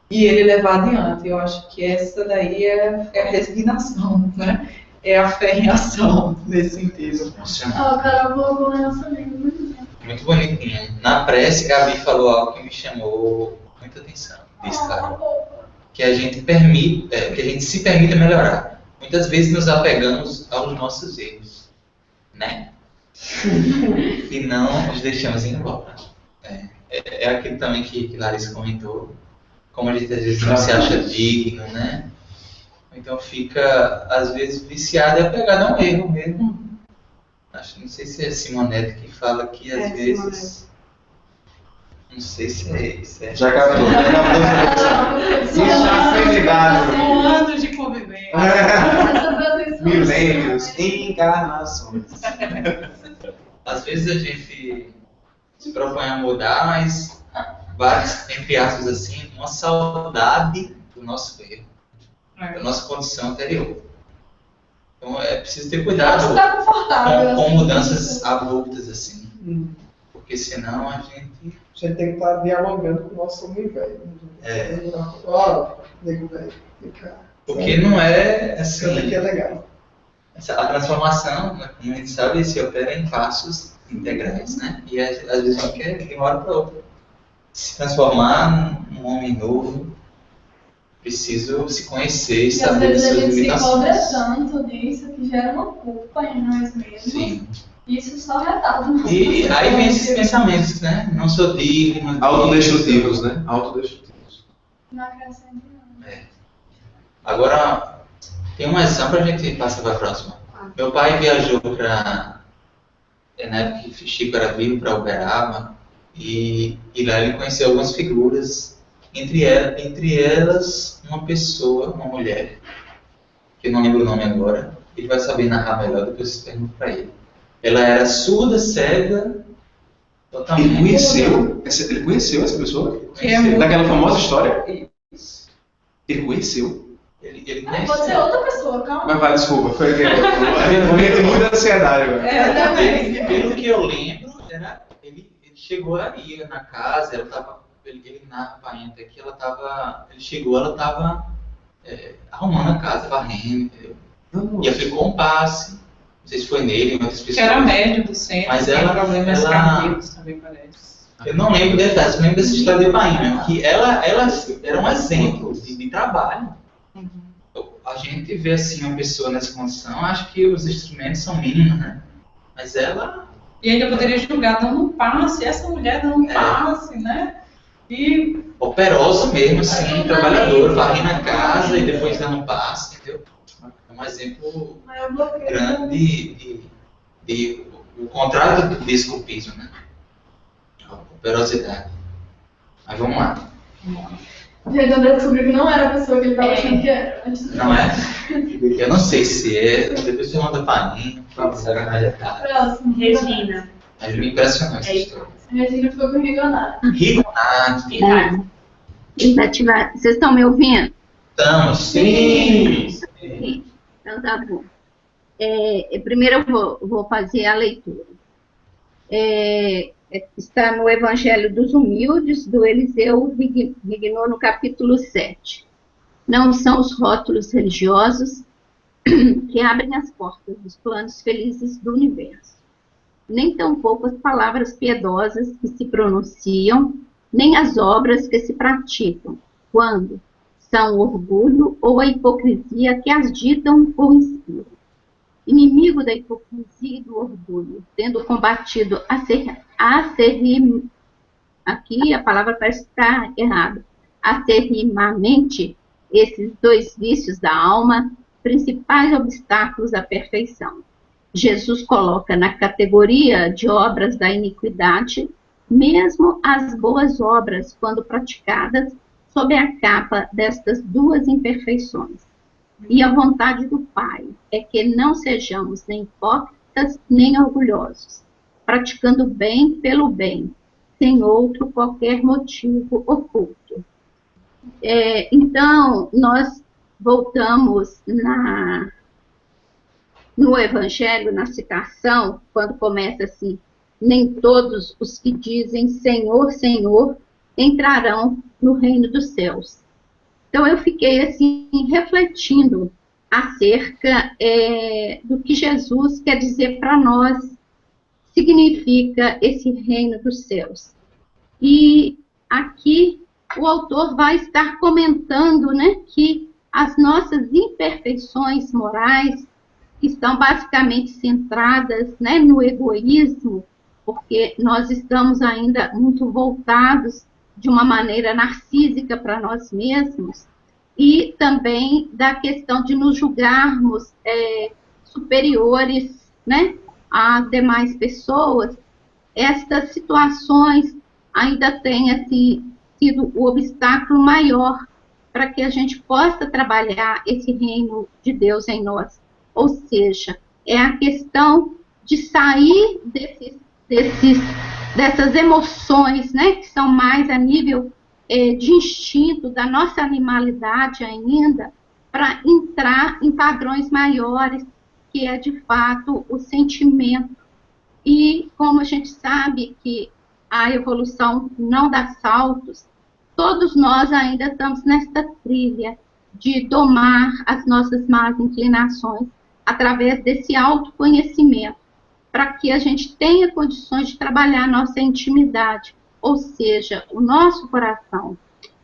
e ele levar adiante. Eu acho que essa daí é a resignação, né? É a fé em ação, nesse sentido. Ó, Carol colocou um relacionamento muito bem. Muito bonitinho. Na prece, Gabi falou algo que me chamou muita atenção. Disse, cara, que a gente que a gente se permita melhorar. Muitas vezes nos apegamos aos nossos erros, né? E não os deixamos embora. É aquilo também que Larissa comentou. Como a gente às vezes não se acha digno, né? Então fica, às vezes, viciado e apegado a um erro mesmo. Não sei se é Simonete que fala que às vezes... Não sei se é isso. Já captou. São anos de convivência. Milênios, encarnações. Às vezes a gente se propõe a mudar, mas bate, entre aspas assim, uma saudade do nosso erro, da nossa condição anterior. Então é preciso ter cuidado com mudanças abruptas assim, porque senão a gente tem que estar dialogando com o nosso homem velho. Ó, nego velho, vem cá. Porque não é assim. Isso aqui é legal. A transformação, como a gente sabe, se opera em passos integrais, né? E às vezes não quer de uma hora para outra. Se transformar num homem novo, preciso se conhecer e saber das suas limitações. E às vezes a gente se cobra tanto disso que gera uma culpa em nós mesmos. Sim. Isso só retarda. E aí vem esses pensamentos, né? Não sou digno. Autodestrutivos, né? Autodestrutivos. Não acrescenta nada. Agora, tem uma exceção para a gente passar para a próxima. Meu pai viajou para, na época que Chico era vivo, para Uberaba, e lá ele conheceu algumas figuras, entre elas uma pessoa, uma mulher, que eu não lembro o nome agora, ele vai saber narrar melhor, depois eu pergunto para ele. Ela era surda, cega, totalmente... Ele conheceu essa pessoa? Daquela famosa história? Ele conheceu? Ele pode ser outra pessoa, calma. Mas vai, desculpa, foi aquele momento de muita ansiedade. Pelo que eu lembro, ele chegou aí na casa, ele narra para a gente aqui, ele chegou, ela estava arrumando a casa, varrendo, entendeu? E aplicou um passe, não sei se foi nele, em outras pessoas. Que era médio do centro, mas tem problemas cardíacos também, parece. Eu não lembro detalhes, eu lembro dessa história de Bahia, que ela era um exemplo de trabalho. A gente vê assim uma pessoa nessa condição, acho que os instrumentos são mínimos, né? Mas ela... E ainda poderia julgar dando um passe, essa mulher dando um passe, né? E... operosa mesmo, assim, trabalhadora, varrendo a casa e depois dando um passe, entendeu? É um exemplo grande de o contrário do desculpismo, né? A operosidade. Mas vamos lá. Gente, André descobriu que não era a pessoa que ele estava achando que era. Não é? Eu não sei se é. Depois você manda pra mim. Próximo. Regina. Mas me impressionou essa história. Regina ficou com Rigonato. Rigonato. Vocês estão me ouvindo? Estamos, sim. Sim. Então tá bom. Primeiro eu vou fazer a leitura. Está no Evangelho dos Humildes, do Eliseu Vignon, no capítulo 7. Não são os rótulos religiosos que abrem as portas dos planos felizes do universo, nem tampouco as palavras piedosas que se pronunciam, nem as obras que se praticam, quando são o orgulho ou a hipocrisia que as ditam ou inspiram. Inimigo da hipocrisia e do orgulho, tendo combatido aqui a palavra parece estar errada, acerrimamente esses dois vícios da alma, principais obstáculos à perfeição. Jesus coloca na categoria de obras da iniquidade, mesmo as boas obras, quando praticadas sob a capa destas duas imperfeições. E a vontade do Pai é que não sejamos nem hipócritas, nem orgulhosos, praticando bem pelo bem, sem outro qualquer motivo oculto. Então, nós voltamos no Evangelho, na citação, quando começa assim, nem todos os que dizem Senhor, Senhor, entrarão no reino dos céus. Então eu fiquei assim, refletindo acerca do que Jesus quer dizer para nós, significa esse reino dos céus. E aqui o autor vai estar comentando, né, que as nossas imperfeições morais estão basicamente centradas, né, no egoísmo, porque nós estamos ainda muito voltados de uma maneira narcísica para nós mesmos, e também da questão de nos julgarmos superiores, né, às demais pessoas. Estas situações ainda têm assim, sido o obstáculo maior para que a gente possa trabalhar esse reino de Deus em nós. Ou seja, é a questão de sair dessas emoções, né, que são mais a nível de instinto, da nossa animalidade ainda, para entrar em padrões maiores, que é de fato o sentimento. E como a gente sabe que a evolução não dá saltos, todos nós ainda estamos nesta trilha de domar as nossas más inclinações através desse autoconhecimento, para que a gente tenha condições de trabalhar a nossa intimidade, ou seja, o nosso coração.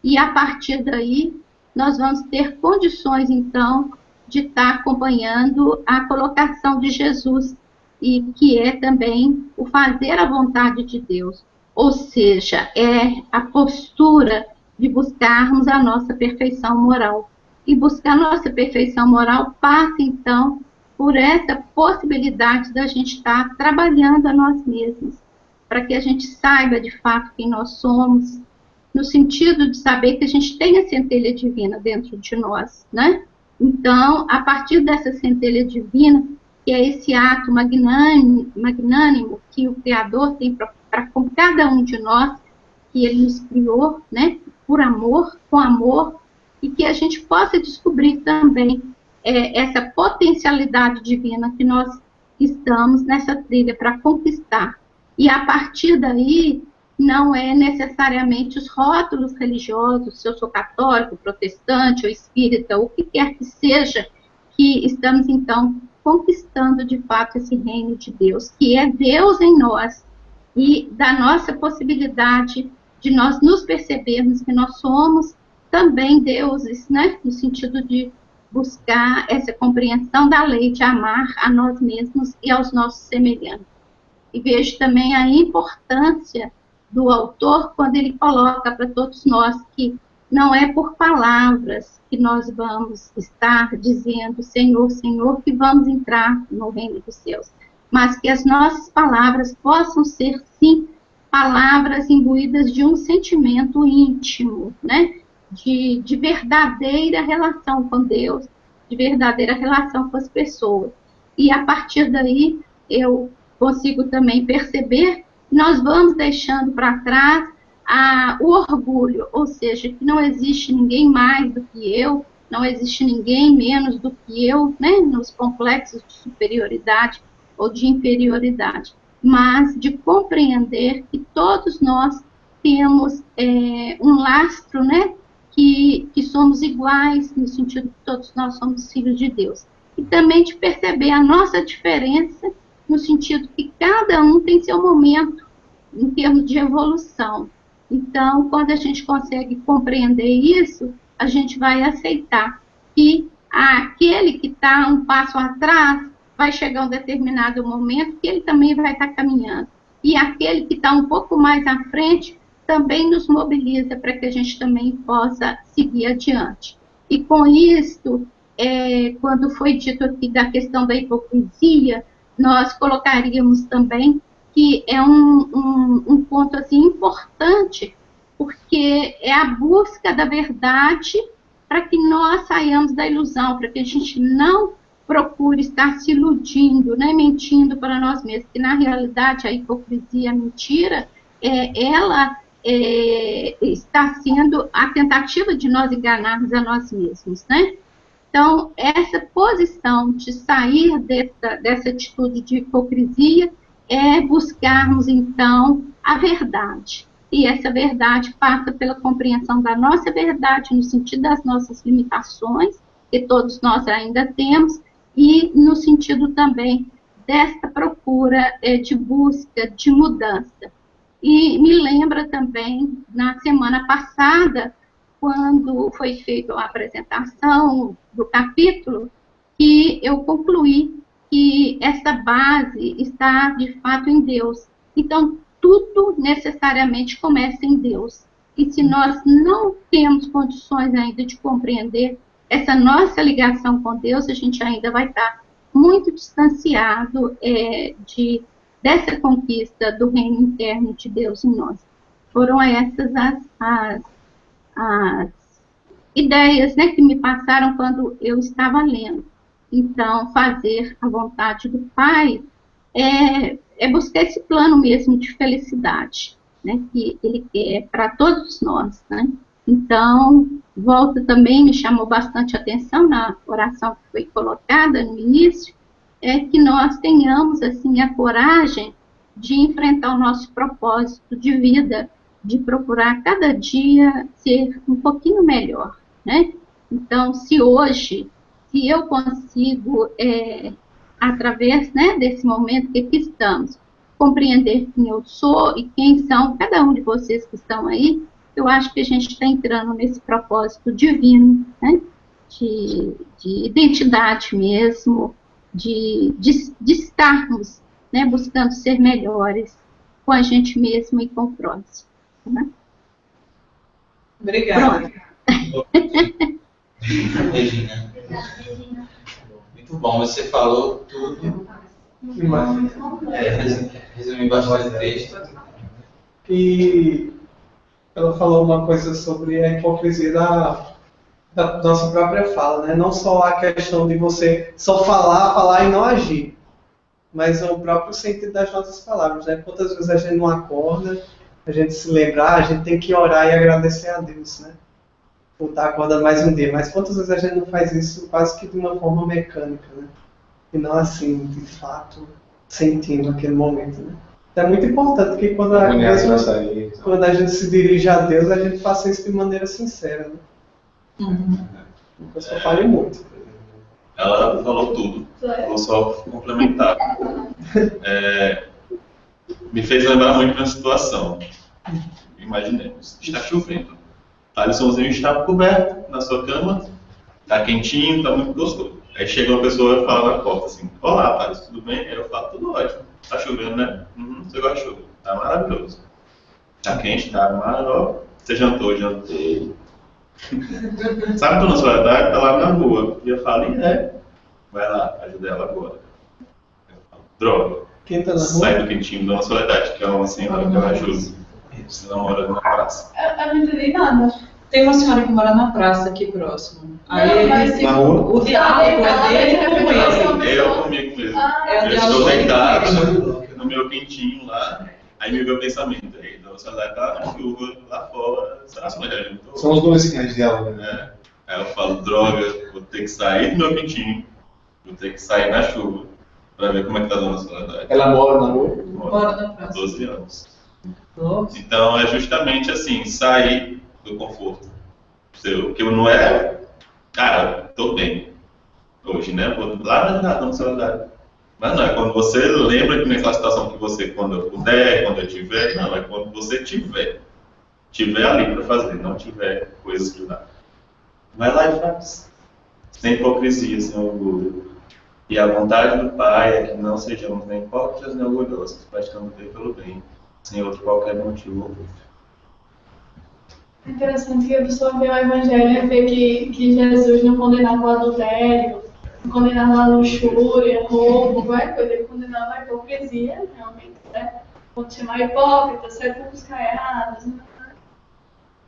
E a partir daí, nós vamos ter condições, então, de estar acompanhando a colocação de Jesus, e que é também o fazer a vontade de Deus. Ou seja, é a postura de buscarmos a nossa perfeição moral. E buscar a nossa perfeição moral passa, então, por essa possibilidade da gente estar trabalhando a nós mesmos, para que a gente saiba de fato quem nós somos, no sentido de saber que a gente tem a centelha divina dentro de nós, né? Então, a partir dessa centelha divina, que é esse ato magnânimo que o Criador tem para com cada um de nós, que Ele nos criou, né? Por amor, com amor, e que a gente possa descobrir também essa potencialidade divina que nós estamos nessa trilha para conquistar. E a partir daí, não é necessariamente os rótulos religiosos, se eu sou católico, protestante ou espírita, o que quer que seja, que estamos então conquistando de fato esse reino de Deus, que é Deus em nós, e da nossa possibilidade de nós nos percebermos que nós somos também deuses, né? No sentido de buscar essa compreensão da lei de amar a nós mesmos e aos nossos semelhantes. E vejo também a importância do autor quando ele coloca para todos nós que não é por palavras que nós vamos estar dizendo Senhor, Senhor, que vamos entrar no reino dos céus, mas que as nossas palavras possam ser, sim, palavras imbuídas de um sentimento íntimo, né? De verdadeira relação com Deus, de verdadeira relação com as pessoas. E a partir daí, eu consigo também perceber que nós vamos deixando para trás o orgulho, ou seja, que não existe ninguém mais do que eu, não existe ninguém menos do que eu, né, nos complexos de superioridade ou de inferioridade, mas de compreender que todos nós temos um lastro, né, que somos iguais, no sentido que todos nós somos filhos de Deus. E também de perceber a nossa diferença, no sentido que cada um tem seu momento, em termos de evolução. Então, quando a gente consegue compreender isso, a gente vai aceitar que aquele que está um passo atrás vai chegar um determinado momento que ele também vai estar caminhando. E aquele que está um pouco mais à frente também nos mobiliza para que a gente também possa seguir adiante. E com isso, quando foi dito aqui da questão da hipocrisia, nós colocaríamos também que é um ponto assim, importante, porque é a busca da verdade para que nós saiamos da ilusão, para que a gente não procure estar se iludindo, né, mentindo para nós mesmos, que na realidade a hipocrisia, a mentira, ela está sendo a tentativa de nós enganarmos a nós mesmos, né? Então, essa posição de sair dessa atitude de hipocrisia é buscarmos, então, a verdade. E essa verdade passa pela compreensão da nossa verdade, no sentido das nossas limitações, que todos nós ainda temos, e no sentido também desta procura de busca, de mudança. E me lembra também, na semana passada, quando foi feita a apresentação do capítulo, que eu concluí que essa base está, de fato, em Deus. Então, tudo necessariamente começa em Deus. E se nós não temos condições ainda de compreender essa nossa ligação com Deus, a gente ainda vai estar muito distanciado dessa conquista do reino interno de Deus em nós. Foram essas as ideias, né, que me passaram quando eu estava lendo. Então, fazer a vontade do Pai é buscar esse plano mesmo de felicidade, né, que Ele quer para todos nós, né. Então, volta também, me chamou bastante atenção na oração que foi colocada no início, que nós tenhamos, assim, a coragem de enfrentar o nosso propósito de vida, de procurar cada dia ser um pouquinho melhor, né. Então, se eu consigo, através, né, desse momento que aqui estamos, compreender quem eu sou e quem são cada um de vocês que estão aí, eu acho que a gente está entrando nesse propósito divino, né, de identidade mesmo, de estarmos, né, buscando ser melhores com a gente mesmo e com o próximo. Né? Obrigada. Regina. Muito bom, você falou tudo. Resumi bastante o texto. E ela falou uma coisa sobre a hipocrisia da nossa própria fala, né? Não só a questão de você só falar e não agir, mas o próprio sentido das nossas palavras, né? Quantas vezes a gente não acorda, a gente se lembrar, a gente tem que orar e agradecer a Deus, né? Por estar acordando mais um dia, mas quantas vezes a gente não faz isso quase que de uma forma mecânica, né? E não assim, de fato, sentindo aquele momento, né? Então é muito importante que quando a gente se dirige a Deus, a gente faça isso de maneira sincera, né? Eu só falei muito. Ela falou tudo. Vou só complementar. Me fez lembrar muito de uma situação. Imaginemos, está chovendo. Alissonzinho está coberto na sua cama, está quentinho, está muito gostoso. Aí chega uma pessoa e fala na porta assim: olá, Thales, tudo bem? Aí eu falo: tudo ótimo. Está chovendo, né? Você gosta de chuva? Está maravilhoso. Está quente? Está maravilhoso. Você jantou? Jantei. Sabe a dona Soledade? Está lá na rua. E eu falo: vai lá, ajuda ela agora. Eu falo: droga. Quem tá na rua? Sai do quentinho da Dona Soledade, que é uma senhora que eu ajudo. Você não mora na praça. Eu não entendi nada. Tem uma senhora que mora na praça aqui próximo. Aí na rua? O diálogo é dele com ele. Eu comigo mesmo. Eu estou deitado no meu quentinho lá. Aí me veio o pensamento. Aí, Dona Soledade tá na chuva lá fora. Será que ela já São os dois sinais dela, né? Aí eu falo: droga, vou ter que sair do meu quentinho. Vou ter que sair na chuva para ver como é que tá a Dona Soledade. Ela mora na rua? Mora na praça. 12 anos. Então é justamente assim, sair do conforto. Que eu não é, cara, tô bem hoje, né? Vou lá na Dona Soledade. Mas não, é quando você lembra que naquela situação que você, quando eu puder, quando eu tiver, não, é quando você tiver ali para fazer, não tiver coisas que dá. Vai lá e faz. Sem hipocrisia, sem orgulho. E a vontade do Pai é que não sejamos nem hipócritas nem orgulhosos, praticando o bem pelo bem, sem outro qualquer motivo ou outro. É interessante que a pessoa vê o Evangelho e vê que Jesus não condenava o adultério, não condenava a luxúria, roubo, qualquer coisa. Ele condenava a hipocrisia, realmente, né? Pode chamar hipócrita, sepulcros caiados. Né?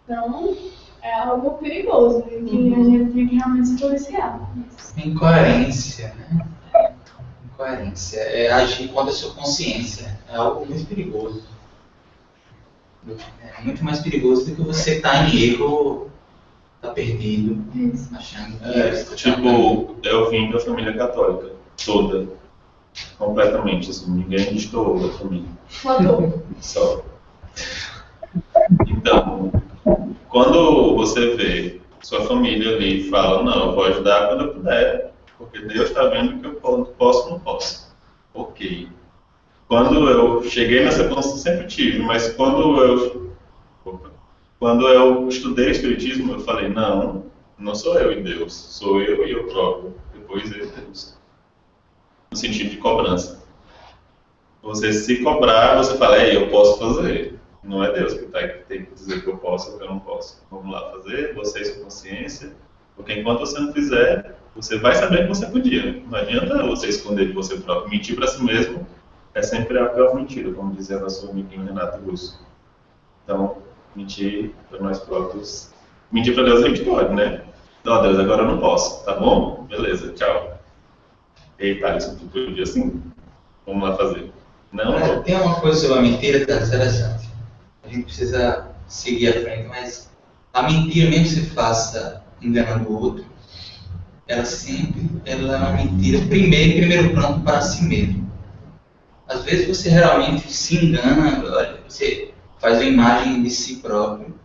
Então, é algo perigoso e que a gente tem que realmente se policiar. Incoerência, né? Incoerência. É agir contra a sua consciência. É algo muito perigoso. É muito mais perigoso do que você estar em erro, estar perdido, achando que... Tipo, eu vim da família católica, toda. Completamente, assim, ninguém destoou da família. Matou. Só. Então, quando você vê sua família ali e fala, não, eu vou ajudar quando eu puder, porque Deus está vendo que eu posso ou não posso. Ok. Quando eu cheguei nessa consciência, sempre tive, mas quando eu estudei o Espiritismo, eu falei, não sou eu e Deus, sou eu e eu próprio, depois eu e Deus. No sentido de cobrança. Você se cobrar, você fala, eu posso fazer. Não é Deus que tem que dizer que eu posso ou que eu não posso. Vamos lá fazer, você e sua consciência, porque enquanto você não fizer, você vai saber que você podia. Não adianta você esconder de você próprio. Mentir para si mesmo é sempre a pior mentira, como dizia a nossa amiguinha Renato Russo. Então, mentir para nós próprios. Mentir para Deus a gente pode, né? Não, Deus, agora eu não posso. Tá bom? Beleza, tchau. Eita, isso tu podia assim? Vamos lá fazer. Não. Tem uma coisa sobre a mentira que é interessante. A gente precisa seguir à frente, mas a mentira, mesmo que se faça enganando o outro, ela é uma mentira em primeiro plano para si mesmo. Às vezes você realmente se engana, você faz uma imagem de si próprio,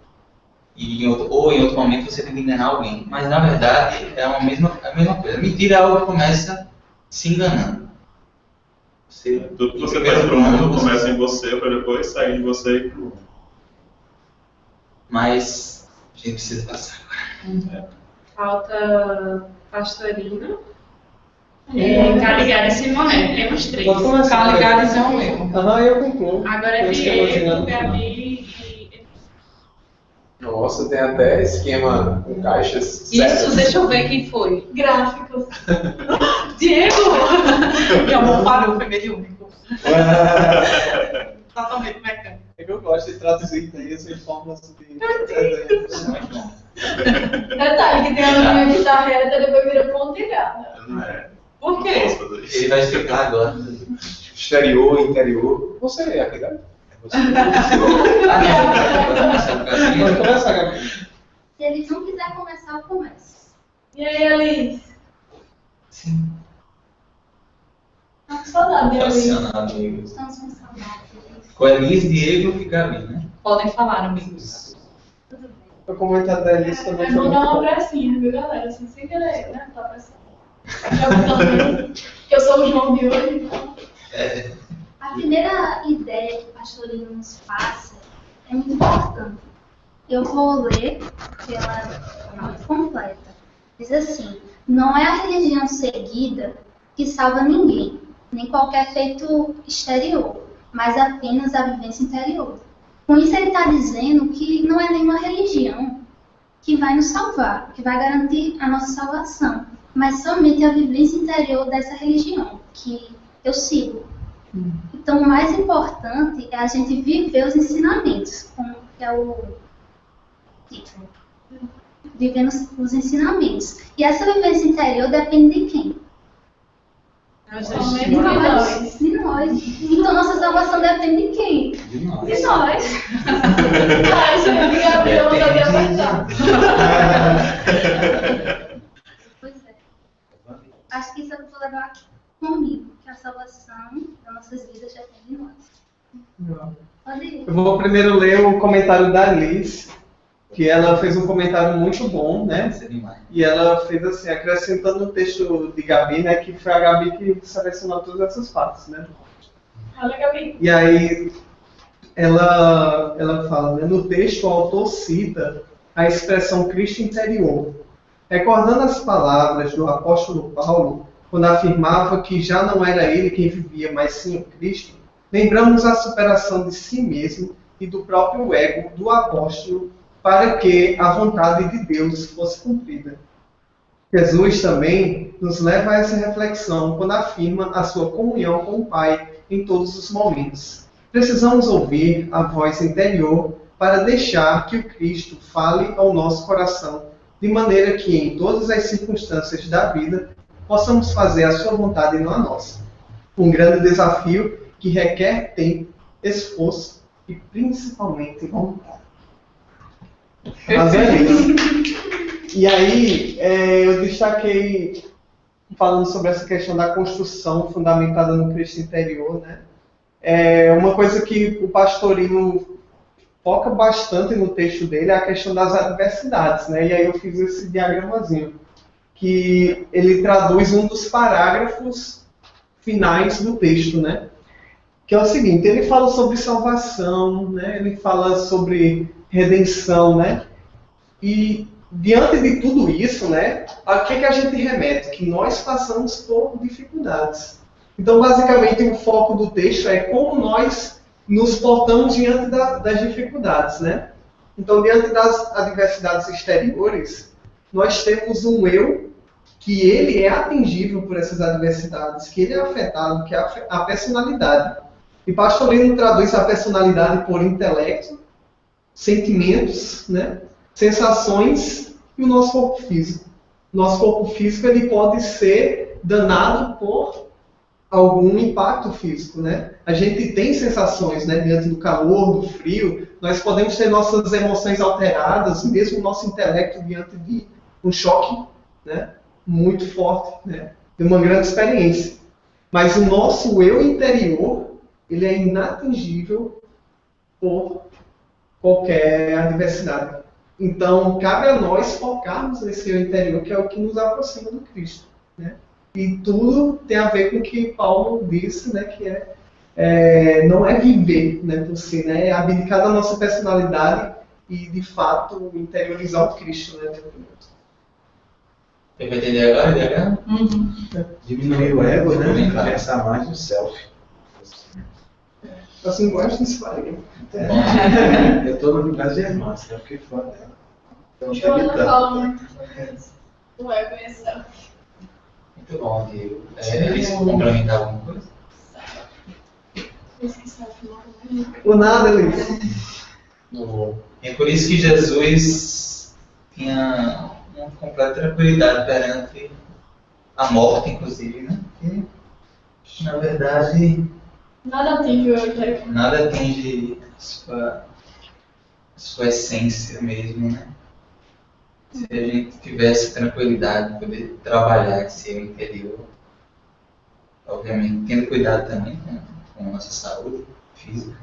e em outro momento você tenta enganar alguém, mas na verdade é a mesma coisa. A mentira é algo que começa se enganando. Tudo que você faz para o mundo começa em você para depois sair de você e para o mundo. Mas a gente precisa passar agora. Falta Pastorino. Caligari e Simoné. Temos 3. Pode começar. Caligari é um erro. Eu concluo. Agora é Diego, Gabi e... Nossa, tem até esquema com caixas. Isso, deixa eu ver quem foi. Gráficos. Diego! Meu amor parou, foi meio único. Totalmente mecânico. É que eu gosto de traduzir ideias em formas de Detalhe que tem a linha que tá reta, depois vira pontilhada. Por quê? Ele vai explicar agora. Exterior, interior. Você é aqui, né? Pode começar, Gabi. Se ele não quiser começar, eu começo. E aí, Alice? Sim. Tá com saudade, Alice. Amigos. Estamos com saudade. Com Elis, Diego e Gabi, né? Podem falar, amigos. Tudo bem. O comentário da Alice também foi Vou dar muito uma bom. pressinha, viu, galera? Assim, sem querer, né? Tá pressão. Eu sou o João de hoje, então. A primeira ideia que o Pastorino nos passa é muito importante. Eu vou ler ela completa. Diz assim: não é a religião seguida que salva ninguém, nem qualquer feito exterior, mas apenas a vivência interior. Com isso ele está dizendo que não é nenhuma religião que vai nos salvar, que vai garantir a nossa salvação, mas somente a vivência interior dessa religião que eu sigo. Então, o mais importante é a gente viver os ensinamentos, como que é o título. Vivendo os ensinamentos. E essa vivência interior depende de quem? De nós. De nós. Então, nossa salvação depende de quem? De nós. De nós. Ai, gente, Gabriel, não sabia apertar. Pois é. Acho que isso eu vou levar comigo, que a salvação das nossas vidas depende de nós. Pode ir. Eu vou primeiro ler o comentário da Alice, que ela fez um comentário muito bom, né? E ela fez assim, acrescentando o texto de Gabi, né? Que foi a Gabi que selecionou todas essas partes, né? Olha, Gabi. E aí ela fala, né? No texto o autor cita a expressão Cristo interior, recordando as palavras do apóstolo Paulo, quando afirmava que já não era ele quem vivia, mas sim o Cristo. Lembramos a superação de si mesmo e do próprio ego do apóstolo para que a vontade de Deus fosse cumprida. Jesus também nos leva a essa reflexão quando afirma a sua comunhão com o Pai em todos os momentos. Precisamos ouvir a voz interior para deixar que o Cristo fale ao nosso coração, de maneira que em todas as circunstâncias da vida possamos fazer a sua vontade e não a nossa. Um grande desafio que requer tempo, esforço e principalmente vontade. Mas é isso. E aí, eu destaquei falando sobre essa questão da construção fundamentada no Cristo interior, né? Uma coisa que o Pastorino foca bastante no texto dele é a questão das adversidades, né? E aí eu fiz esse diagramazinho, que ele traduz um dos parágrafos finais do texto, né? Que é o seguinte: ele fala sobre salvação, né? Ele fala sobre redenção, né? E diante de tudo isso, né, a que a gente remete? Que nós passamos por dificuldades. Então, basicamente, o foco do texto é como nós nos portamos diante das dificuldades, né? Então, diante das adversidades exteriores, nós temos um eu que ele é atingível por essas adversidades, que ele é afetado, que é a personalidade. E Pastorino traduz a personalidade por intelecto, sentimentos, né, sensações e o nosso corpo físico. Nosso corpo físico ele pode ser danado por algum impacto físico, né? A gente tem sensações, né, diante do calor, do frio. Nós podemos ter nossas emoções alteradas, mesmo o nosso intelecto diante de um choque, né, muito forte, né, de uma grande experiência. Mas o nosso eu interior, ele é inatingível por qualquer adversidade. Então, cabe a nós focarmos nesse eu interior, que é o que nos aproxima do Cristo, né? E tudo tem a ver com o que Paulo disse, né, que não é viver, né, por si, né, é abdicar da nossa personalidade e, de fato, interiorizar o Cristo, né? Você vai entender agora, DH? Diminuir o ego, né? Pensar mais no self. As linguagens disparem. Eu estou no lugar de irmãs, né? Porque fora dela. Então, Eu não falo muito sobre isso. O ego e a self. Muito bom, Diego. Eles complementar alguma coisa? Por nada, Luiz. É por isso que Jesus tinha uma completa tranquilidade perante a morte, inclusive, né? Porque, na verdade, nada atinge o eu interior. nada atinge a sua essência mesmo, né? Se a gente tivesse tranquilidade de poder trabalhar esse eu interior, obviamente tendo cuidado também com a nossa saúde física,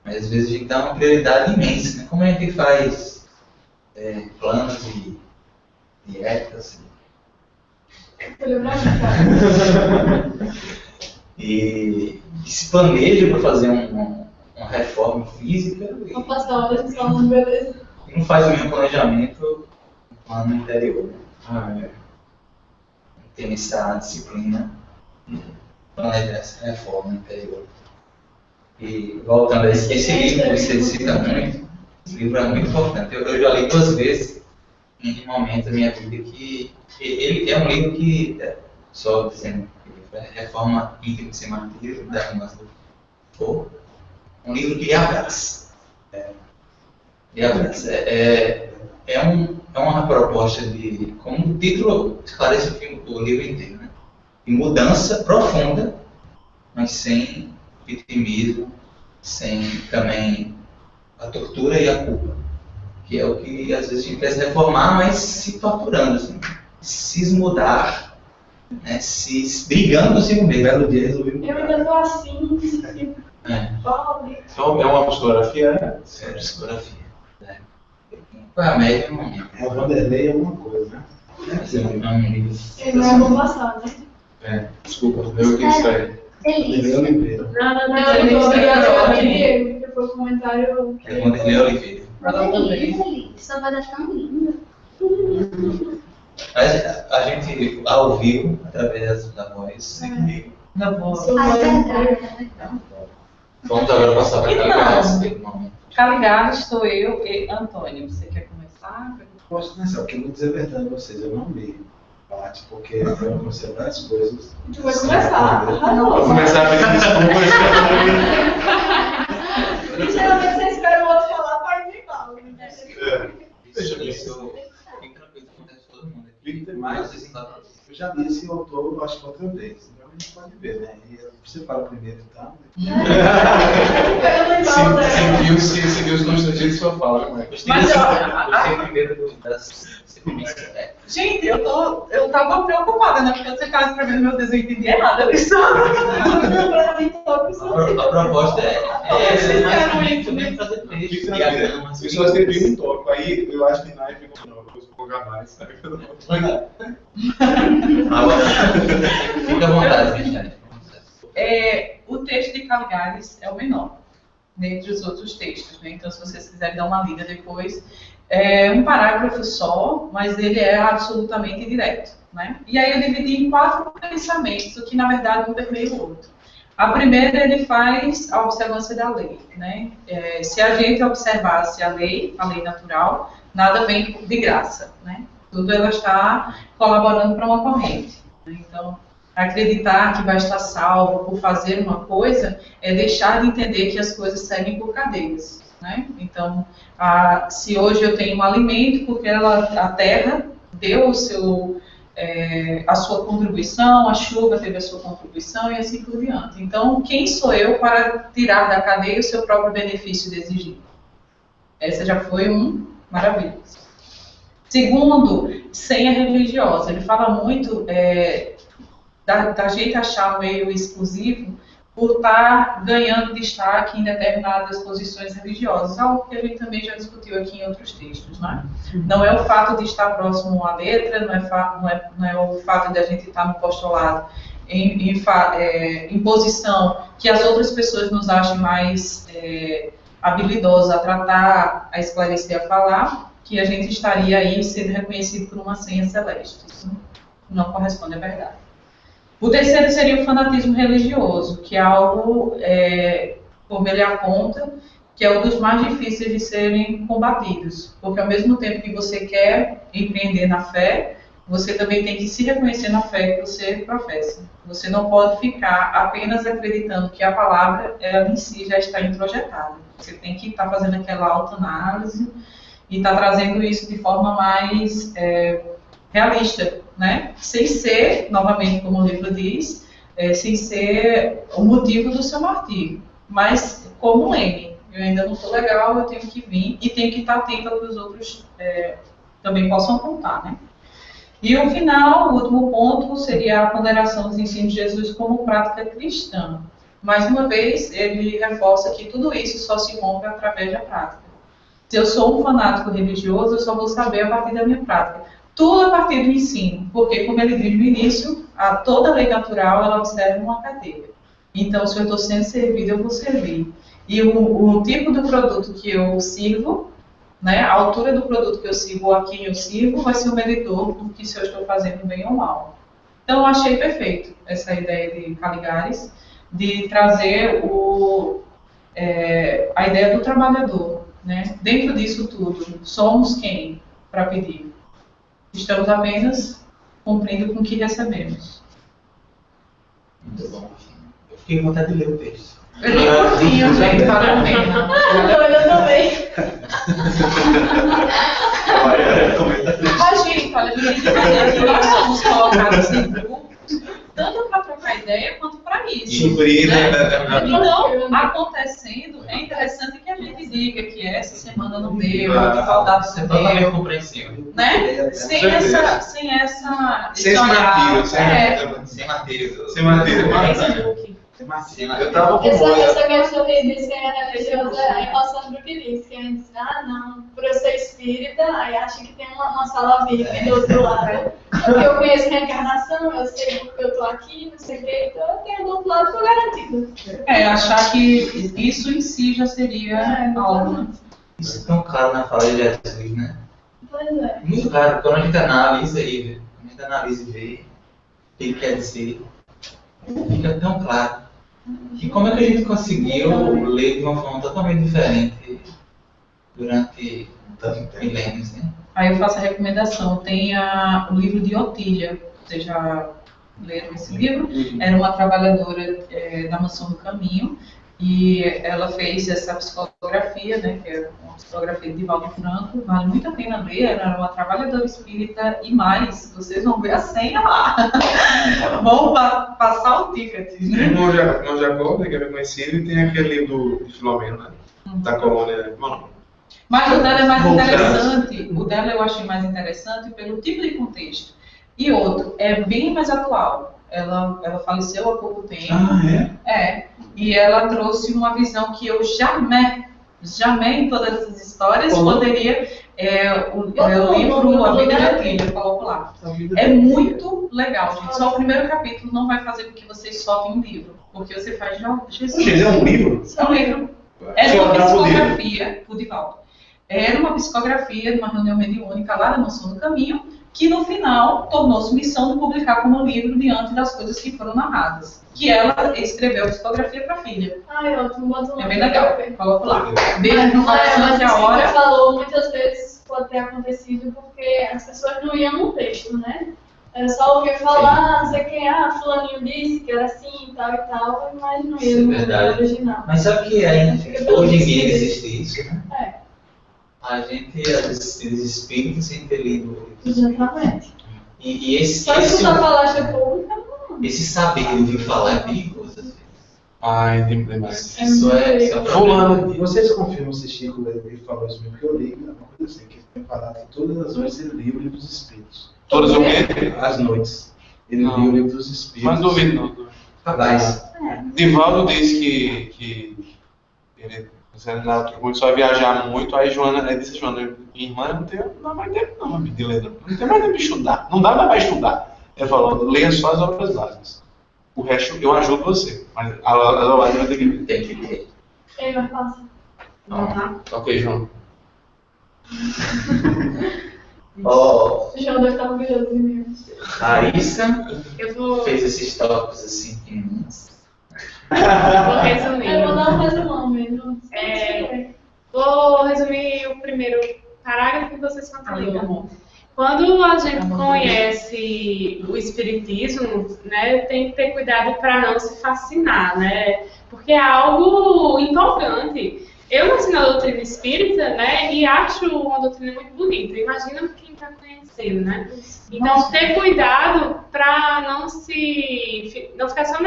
mas às vezes a gente dá uma prioridade imensa, né? Como a gente faz planos e dietas e se planeja para fazer uma reforma física Vou passar horas me falando beleza. e não faz o mesmo planejamento no plano interior. Né? Tem essa disciplina de planejar essa reforma interior. E voltando a esse livro que você cita muito, esse livro é muito importante. Eu já li 2 vezes em um momento da minha vida que ele é um livro que, só dizendo, Reforma Íntima Sem Martírio, da Irmã do Fogo, um livro que abraça. É uma proposta de, como o título esclarece o livro inteiro, né? De mudança profunda, mas sem vitimismo, sem também a tortura e a culpa, que é o que às vezes a gente quer se reformar, mas se torturando, assim, se esmudar, né? Se brigando consigo mesmo. Belo dia resolveu. Eu ainda tô assim, pobre. Então, é uma psicografia, né? É psicografia. Qual é a média no momento? É o Vanderlei alguma coisa, né? Ele não é bom passar, né? Desculpa, eu que isso aí. Vanderlei Oliveira. Não, eu tô obrigada a Diego, porque foi o comentário que... É Vanderlei Oliveira. Só vai dar tão lindo. A gente, ao vivo, através da voz, comigo. Na voz. Vamos agora passar para cá. Caligado estou eu e Antônio. Você quer começar? Posso começar, porque eu vou dizer a verdade a vocês, eu não li parte, porque eu comecei várias coisas. Tu vai começar. Vou começar a pedir desculpas. E geralmente você espera o outro falar para ir falar. Isso fica tranquilo, acontece com todo mundo. Mas eu já li esse autor, acho que outra vez. Então a gente pode ver, né? E você fala primeiro, então. Seguiu os constrangidos sua fala, como é? Gostei primeiro das sequências. Gente, eu tava preocupada, né? Porque você tava escrevendo meu desenho e entendi errado a lição. A proposta é ser mais bonito também, fazer texto. Fica na vida. As pessoas têm um tópico. Aí eu acho que na época não, depois eu vou colocar mais, sabe? Eu não vou pagar. Fica à vontade, gente. O texto de Caligares é o menor, dentre os outros textos, né? Então, se vocês quiserem dar uma lida depois, é um parágrafo só, mas ele é absolutamente direto, né? E aí eu dividi em 4 pensamentos, o que na verdade um permeia o outro. A primeira, ele faz a observância da lei, né? Se a gente observasse a lei natural, nada vem de graça, né? Tudo ela está colaborando para uma corrente, né? Então, acreditar que vai estar salvo por fazer uma coisa é deixar de entender que as coisas seguem por cadeias, né? Então, se hoje eu tenho um alimento, porque a terra deu a sua contribuição, a chuva teve a sua contribuição e assim por diante. Então, quem sou eu para tirar da cadeia o seu próprio benefício de exigir? Essa já foi maravilha. Segundo, senha religiosa. Ele fala muito da gente achar um meio exclusivo por estar ganhando destaque em determinadas posições religiosas, algo que a gente também já discutiu aqui em outros textos, né? Não é o fato de estar próximo à letra, não é o fato de a gente estar no postulado em posição que as outras pessoas nos achem mais habilidosos a tratar, a esclarecer, a falar, que a gente estaria aí sendo reconhecido por uma senha celeste. Isso não corresponde à verdade. O terceiro seria o fanatismo religioso, que é algo, como ele aponta, que é um dos mais difíceis de serem combatidos. Porque ao mesmo tempo que você quer empreender na fé, você também tem que se reconhecer na fé que você professa. Você não pode ficar apenas acreditando que a palavra, ela em si já está introjetada. Você tem que estar fazendo aquela autoanálise e estar trazendo isso de forma mais realista, né? Sem ser, novamente, como o livro diz, sem ser o motivo do seu martírio, mas como um leme. Eu ainda não estou legal, eu tenho que vir e tenho que estar atento ao que os outros também possam contar, né? E o final, o último ponto, seria a ponderação dos ensinos de Jesus como prática cristã. Mais uma vez, ele reforça que tudo isso só se rompe através da prática. Se eu sou um fanático religioso, eu só vou saber a partir da minha prática. Tudo a partir do ensino, porque, como ele diz no início, toda lei natural, ela observa uma cadeia. Então, se eu estou sendo servido, eu vou servir. E o tipo do produto que eu sirvo, né, a altura do produto que eu sirvo ou a quem eu sirvo, vai ser o medidor do que se eu estou fazendo bem ou mal. Então, eu achei perfeito essa ideia de Caligares, de trazer a ideia do trabalhador, né? Dentro disso tudo, somos quem para pedir? Estamos apenas cumprindo com o que recebemos. Muito bom. Eu fiquei com vontade de ler o texto. Eu li um pouquinho, gente, vale a pena. Eu também. Gente, olha, nós somos colocados em grupos, tanto para trocar ideia quanto para isso. Né? Então, acontecendo, é interessante que a gente diga que essa semana não deu, que saudade você deu. Compreensível. Né? Sem essa. Sem martírio. Sem martírio. Eu tava com essa questão de ser religiosa, aí o Sandro que diz, que a gente diz, não, por eu ser espírita, aí acha que tem uma sala VIP do outro lado. Porque eu conheço reencarnação, eu sei porque eu tô aqui, não sei o que, então eu tenho do outro lado, tô garantido. Achar que isso em si já seria algo. Isso é tão claro na fala de Jesus, né? Pois é. Muito claro, quando a gente analisa aí, a gente analisa e vê o que ele quer dizer, fica tão claro. E como é que a gente conseguiu ler de uma forma totalmente diferente durante milênios, né? Aí eu faço a recomendação. Tem o livro de Otília. Vocês já leram esse livro? Era uma trabalhadora da Mansão do Caminho e ela fez essa psicografia, né, que é uma psicografia de Divaldo Franco. Vale muito a pena ler. Ela era uma trabalhadora espírita e mais, vocês vão ver a senha lá. Vão passar o ticket, né? Irmão Jacó, né, que é bem conhecido, e tem aquele livro de Filomeno, né? Da colônia. Mano, Mas o dela é mais Voltando. interessante. O dela eu achei mais interessante pelo tipo de contexto. E outro, é bem mais atual. Ela faleceu há pouco tempo. E ela trouxe uma visão que eu jamais em todas essas histórias poderia. O livro A Vida da Trilha, coloco lá. É muito legal, gente. Só o primeiro capítulo não vai fazer com que vocês soltem um livro. Porque você faz Jesus. Gente, é um livro? É um livro. É uma psicografia, o Divaldo. Era uma psicografia de uma reunião mediúnica lá da Mansão do Caminho, que no final tornou-se missão de publicar como livro diante das coisas que foram narradas. Que ela escreveu a psicografia para a filha. Ai, ótimo, bota um. É bem legal, coloco lá. Beijo no coração Mas que a hora. você falou, muitas vezes pode ter acontecido porque as pessoas não iam no texto, né? Era só ouvir falar, não sei quem, fulaninho disse que era assim e tal, mas não ia no livro original. Mas sabe que hoje em dia existe isso, né? A gente, esses espíritos, sem ter lido. Exatamente. E esse, Só escutar palestra pública, não. esse saber de ouvir falar é perigoso, às vezes. Ai, demais. Isso é Fulano, e vocês confirmam se Chico ele falou isso mesmo? Porque eu li uma coisa assim, que ele tem falado que todas as noites ele lia o livro dos Espíritos. Todas o quê? As noites. Ele lia o livro dos Espíritos. Mas duvido não. Rapaz. Divaldo disse que ele começou a viajar muito, aí Joana, ele disse, Joana, minha irmã não tem mais tempo não, de ler, não tem mais tempo de estudar, não dá mais para estudar. Ele falou, leia só as obras básicas. O resto eu ajudo você, mas a Loade vai ter que ler. Ele vai passar. Ok, João. João deve estar orgulhoso de mim. A Issa Eu vou fez esses tópicos assim. vou resumir. Eu vou dar um resumão mesmo. Vou resumir o primeiro parágrafo que vocês concluíram. Quando a gente conhece o espiritismo, né, tem que ter cuidado para não se fascinar, né? Porque é algo empolgante. Eu nasci na doutrina espírita, né, e acho uma doutrina muito bonita. Imagina quem está conhecendo, né? Então, ter cuidado para não ficar só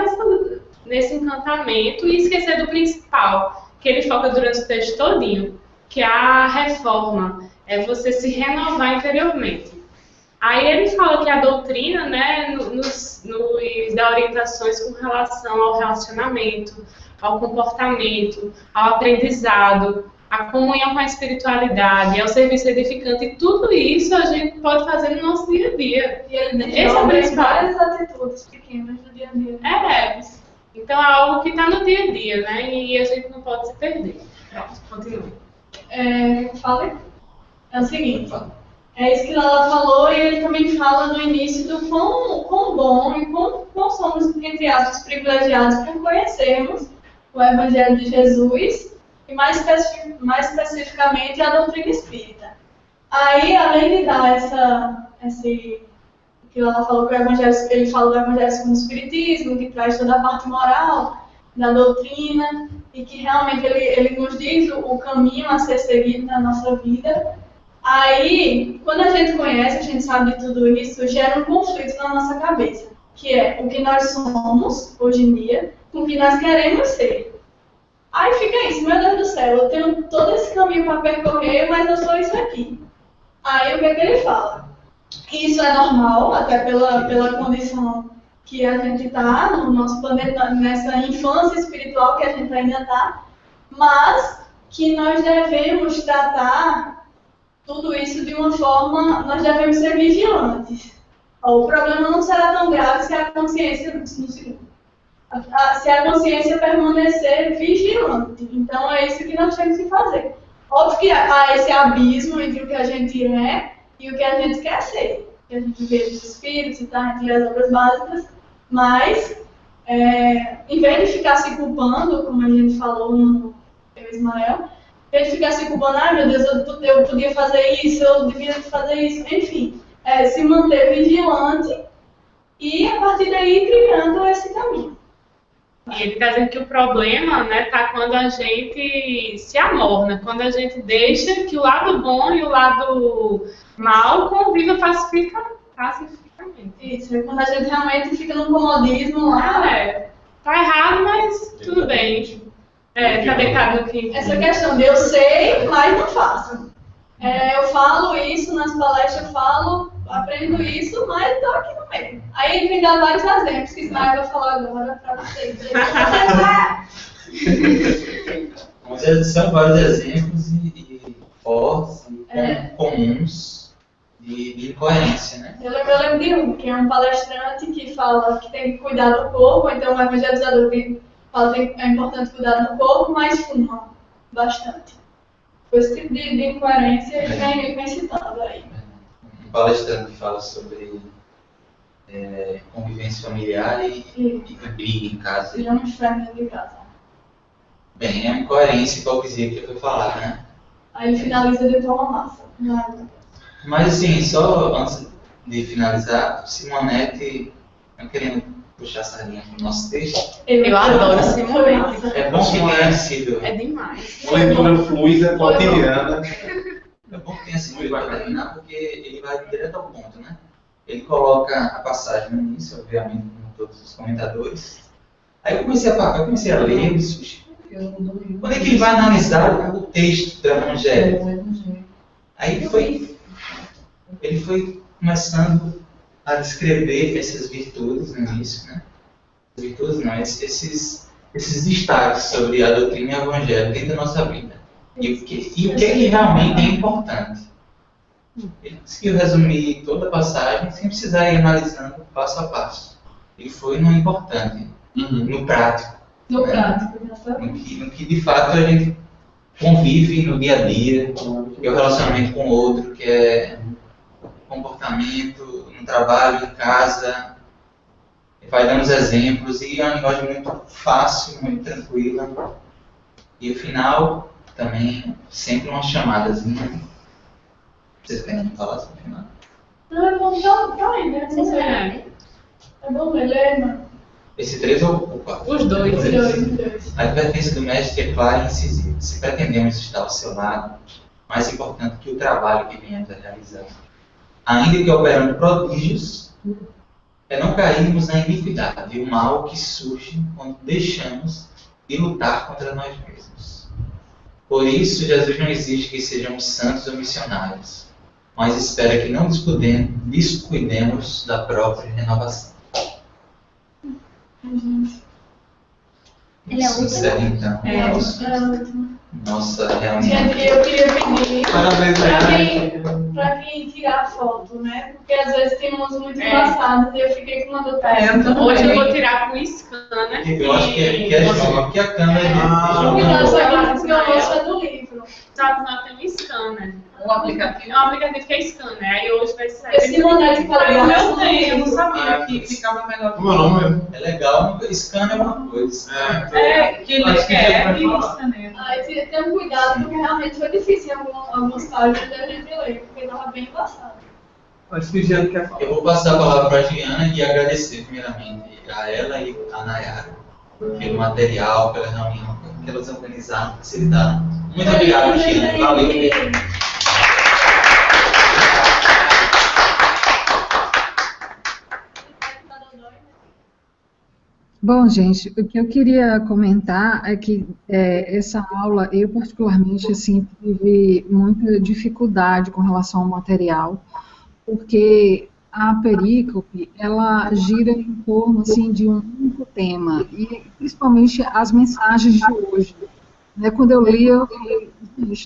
nesse encantamento e esquecer do principal, que ele foca durante o texto todinho, que é a reforma, é você se renovar interiormente. Aí ele fala que a doutrina, né, nos dá orientações com relação ao relacionamento, ao comportamento, ao aprendizado, à comunhão com a espiritualidade, ao serviço edificante, e tudo isso a gente pode fazer no nosso dia a dia. E ele Esse é o principal. várias atitudes pequenas do dia a dia. Então é algo que está no dia a dia, né? E a gente não pode se perder. Pronto, continue. Fala. É o seguinte. É isso que Lala falou, e ele também fala no início do quão bom e quão somos, entre aspas, privilegiados por conhecermos o Evangelho de Jesus e mais especificamente a doutrina espírita. Aí, além de dar que Lala falou que o Evangelho, ele fala do Evangelho segundo o Espiritismo, que traz toda a parte moral da doutrina e que realmente ele nos diz o caminho a ser seguido na nossa vida. Aí, quando a gente conhece, a gente sabe de tudo isso, gera um conflito na nossa cabeça, que é o que nós somos, hoje em dia, com o que nós queremos ser. Aí fica isso, meu Deus do céu, eu tenho todo esse caminho para percorrer, mas eu sou isso aqui. Aí o que é que ele fala? Isso é normal, até pela condição que a gente está no nosso planeta, nessa infância espiritual que a gente ainda está, mas que nós devemos tratar tudo isso de uma forma, nós devemos ser vigilantes. O problema não será tão grave se a consciência permanecer vigilante. Então é isso que nós temos que fazer. Óbvio que há esse abismo entre o que a gente é e o que a gente quer ser. Que a gente vê dos espíritos e tá entre as obras básicas, mas em vez de ficar se culpando, como a gente falou no Ismael, em vez de ficar se culpando, meu Deus, eu podia fazer isso, eu devia fazer isso, enfim, se manter vigilante e a partir daí criando esse caminho. E ele está dizendo que o problema está quando a gente se amorna, quando a gente deixa que o lado bom e o lado mal convivam pacificamente. Isso, é quando a gente realmente fica no comodismo lá. Tá errado, mas tudo bem. Tá deitado aqui. Essa questão de eu sei, mas não faço. Eu falo isso nas palestras, eu falo, aprendo isso, mas estou aqui no meio. Aí ele me dá vários exemplos que Ismael vai falar agora para vocês. Mas são vários exemplos e fortes e comuns de incoerência, né? Eu lembro de um, que é um palestrante que fala que tem que cuidar do corpo, então um evangelizador que fala que é importante cuidar do corpo, mas fuma bastante. Esse tipo de incoerência ele vem citando aí. Um palestrante que fala sobre convivência familiar e briga em casa. Ele é um inferno de casa. Bem, é uma incoerência e hipocrisia que eu vou falar, né? Aí ele finaliza de toma massa. Mas assim, só antes de finalizar, Simonete, não querendo puxar a sardinha para o nosso texto. Eu adoro Simonete. É bom que tenha sido. É demais. Uma leitura fluida, cotidiana. É bom que tenha sido guardado, porque ele vai direto ao ponto, né? Ele coloca a passagem no início, obviamente, com todos os comentadores. Aí eu comecei a ler, quando é que ele vai analisar o texto do Evangelho? Aí ele foi começando a descrever essas virtudes no início, né? Virtudes não, esses destaques sobre a doutrina e o Evangelho dentro da nossa vida. E o que é que realmente é importante. Ele conseguiu resumir toda a passagem sem precisar ir analisando passo a passo. Ele foi no importante, no prático. No prático, no que de fato a gente convive no dia a dia, que é o relacionamento com o outro, que é comportamento no trabalho, em casa. Ele vai dando os exemplos e é uma linguagem muito fácil, muito tranquila. E o final também sempre uma chamadazinha. Vocês querem falar sobre o final? Não, é bom, tá aí, né? É bom ler, mano. Esse 3 ou o 4? Os dois. A advertência do mestre é clara e incisiva. Se pretendemos estar ao seu lado, mais importante que o trabalho que venhamos a realizar, ainda que operando prodígios, é não cairmos na iniquidade e o mal que surge quando deixamos de lutar contra nós mesmos. Por isso, Jesus não exige que sejamos santos ou missionários, mas espera que não descuidemos da própria renovação. Ele é Isso é então nossa reunião. Gente, eu queria pedir Parabéns, pra quem tirar foto, né? Porque às vezes tem umas muito engraçadas e eu fiquei com uma dor péssima. Hoje eu vou tirar com o scanner. Eu acho que é João, porque a câmera é de Não, só João. que o moço é do livro. Só que não tem um scanner. Um aplicativo? É um aplicativo que é scanner. Aí hoje vai sair. Esse Monete fala eu não tenho, eu não sabia que ficava melhor. Como é o nome? É legal, scanner é uma coisa. Que ele quer e escaneia. Aí tem um cuidado, porque realmente foi difícil em algumas páginas da gente ler, porque estava bem embaçado. Acho que o Jean quer falar. Eu vou passar a palavra para a Giana e agradecer primeiramente a ela e a Nayara pelo material, pela reunião que elas organizaram, facilitaram. Muito obrigado, Giana. Valeu. Bom, gente, o que eu queria comentar é que essa aula, eu particularmente, assim, tive muita dificuldade com relação ao material, porque a perícope, ela gira em torno, assim, de um único tema, e principalmente as mensagens de hoje. Né, quando eu li, eu falei,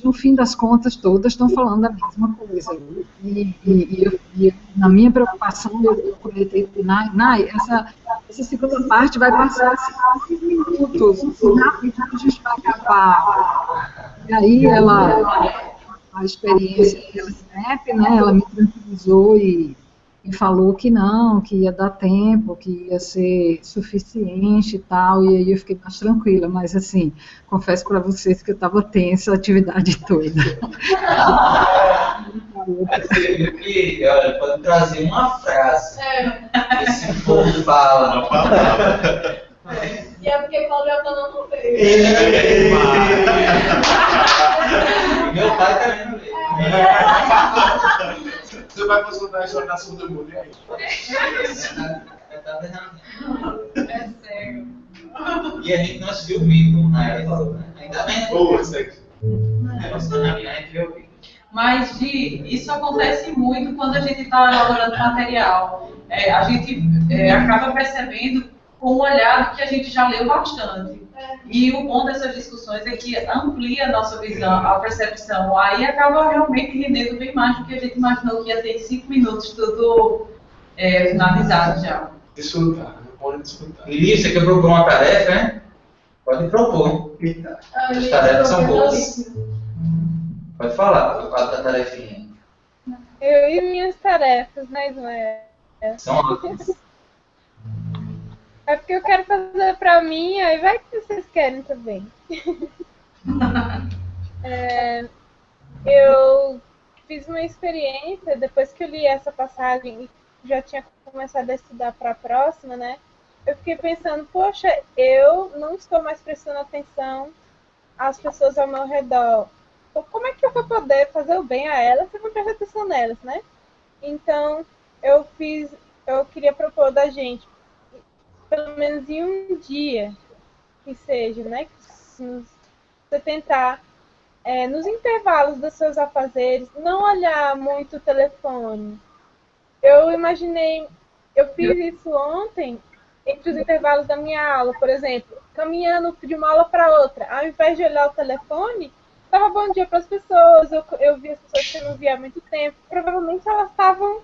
no fim das contas, todas estão falando a mesma coisa. E na minha preocupação, eu comentei com Nai, essa segunda parte vai passar 5 minutos, rápido a gente vai acabar. E aí a experiência pela Snap, né, ela me tranquilizou e falou que não, que ia dar tempo, que ia ser suficiente e tal, e aí eu fiquei mais tranquila, mas assim, confesso para vocês que eu estava tensa a atividade toda. Olha, pode trazer uma frase. Esse povo fala. Uma palavra. E é porque Paulo não veio. Meu pai também não veio. Você vai consultar a história da surda mulher? É sério. E a gente não assistiu o vídeo na época, né? Ainda bem. Pô, sexo. A gente viu o vídeo. Mas, isso acontece muito quando a gente está elaborando material. A gente acaba percebendo com o olhar que a gente já leu bastante. E o bom dessas discussões é que amplia a nossa visão, a percepção. Aí acaba realmente rendendo bem mais do que a gente imaginou que ia ter em 5 minutos tudo finalizado já. Desfrutar, não pode desfrutar. Lili, você quer propor uma tarefa, né? Pode propor. As tarefas são boas. Pode falar, qual é a tarefinha? Eu e minhas tarefas, né, Ismael? São ótimas. É porque eu quero fazer pra mim, aí vai que vocês querem também. Eu fiz uma experiência, depois que eu li essa passagem e já tinha começado a estudar para a próxima, né? Eu fiquei pensando, poxa, eu não estou mais prestando atenção às pessoas ao meu redor. Como é que eu vou poder fazer o bem a elas se eu não prestar atenção nelas, né? Então, eu queria propor da gente, pelo menos em um dia, que seja, né? Você tentar, nos intervalos dos seus afazeres, não olhar muito o telefone. Eu fiz isso ontem, entre os intervalos da minha aula, por exemplo, caminhando de uma aula para outra, ao invés de olhar o telefone, dava bom dia para as pessoas, eu vi as pessoas que eu não via há muito tempo, provavelmente elas estavam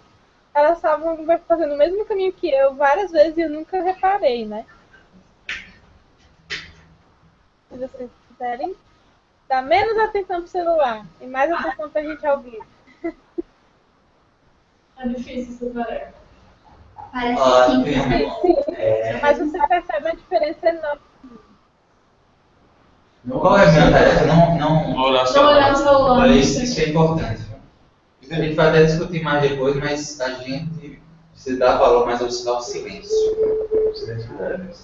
fazendo o mesmo caminho que eu várias vezes e eu nunca reparei, né? Se vocês quiserem, dar menos atenção pro celular e mais atenção pra gente ao vivo. É difícil essa tarefa. Parece simples. Mas você percebe a diferença enorme. Qual é a minha tarefa? Não olhar no celular. Isso é importante. A gente vai até discutir mais depois, mas a gente precisa dar valor mais ao silêncio.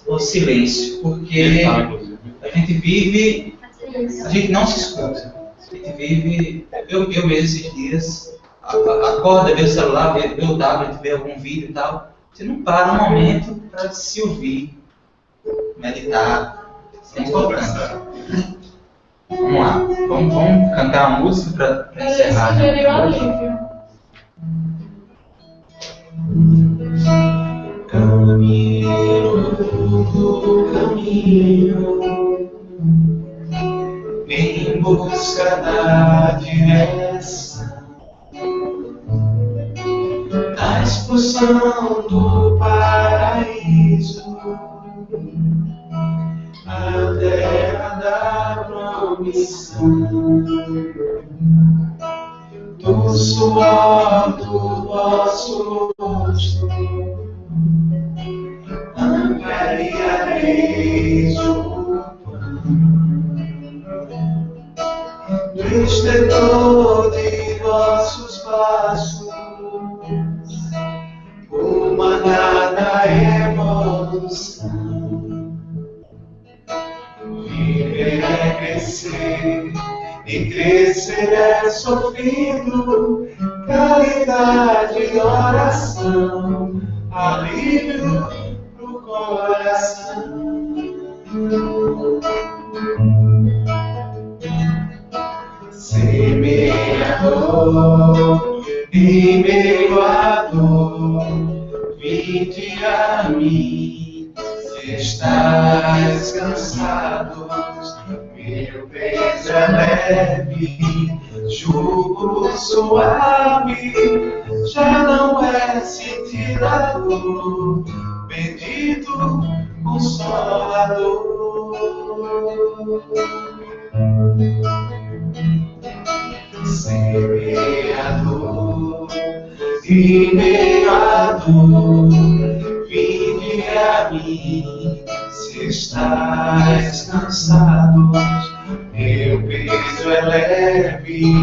O silêncio, porque a gente vive, a gente não se escuta. A gente vive, eu mesmo esses dias, acorda, vê o celular, vê o tablet, vê algum vídeo e tal. Você não para um momento para se ouvir, meditar. Isso é importante. Vamos lá, vamos cantar a música para encerrar. Sugeriu alívio. Caminho, em busca da direção, da expulsão do paraíso, a terra da promissão, do suor do vosso rosto, angariareis o pão, do estertor de vossos passos, o maná da evolução. Viver é crescer, e crescer é sofrido, caridade, oração, alívio pro coração. Semeador, em meio à dor, vinde a mim, se estáis cansados, meu peso é leve, jugo suave, já não é sentir a dor, bendito Consolador. Semeador, em meio à dor, vinde a mim, se estáis cansados, meu peso é leve,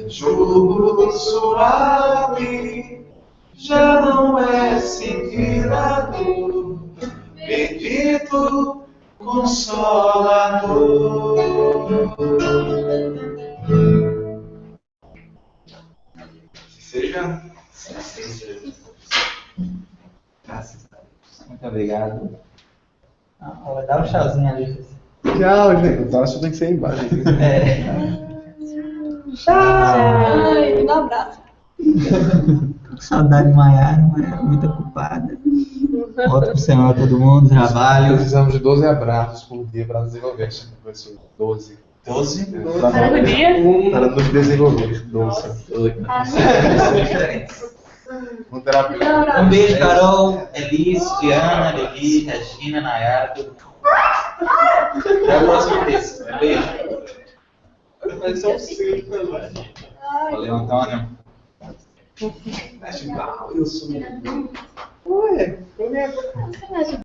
jugo suave, já não é sentir a dor, bendito Consolador. Seja graças a Deus. Muito obrigado. Vai dar um tchauzinho ali. Tchau, gente. O próximo tem que ser embaixo. Ai, me dá um abraço. Tô com saudade de Maiara, mas é muito ocupada. Ótimo semana todo mundo, trabalho. Precisamos de 12 abraços por dia para desenvolver, professor. 12. 12? Para o dia? Para nos desenvolver. 12. Um terapeuta. Um beijo, Carol, Elis, Diana, Levi, Regina, Nayara, todo mundo. Até a próxima vez. Um beijo. Mas são 5 também. Valeu, Antônio. Eu sou. Ué, como é? Você me ajuda?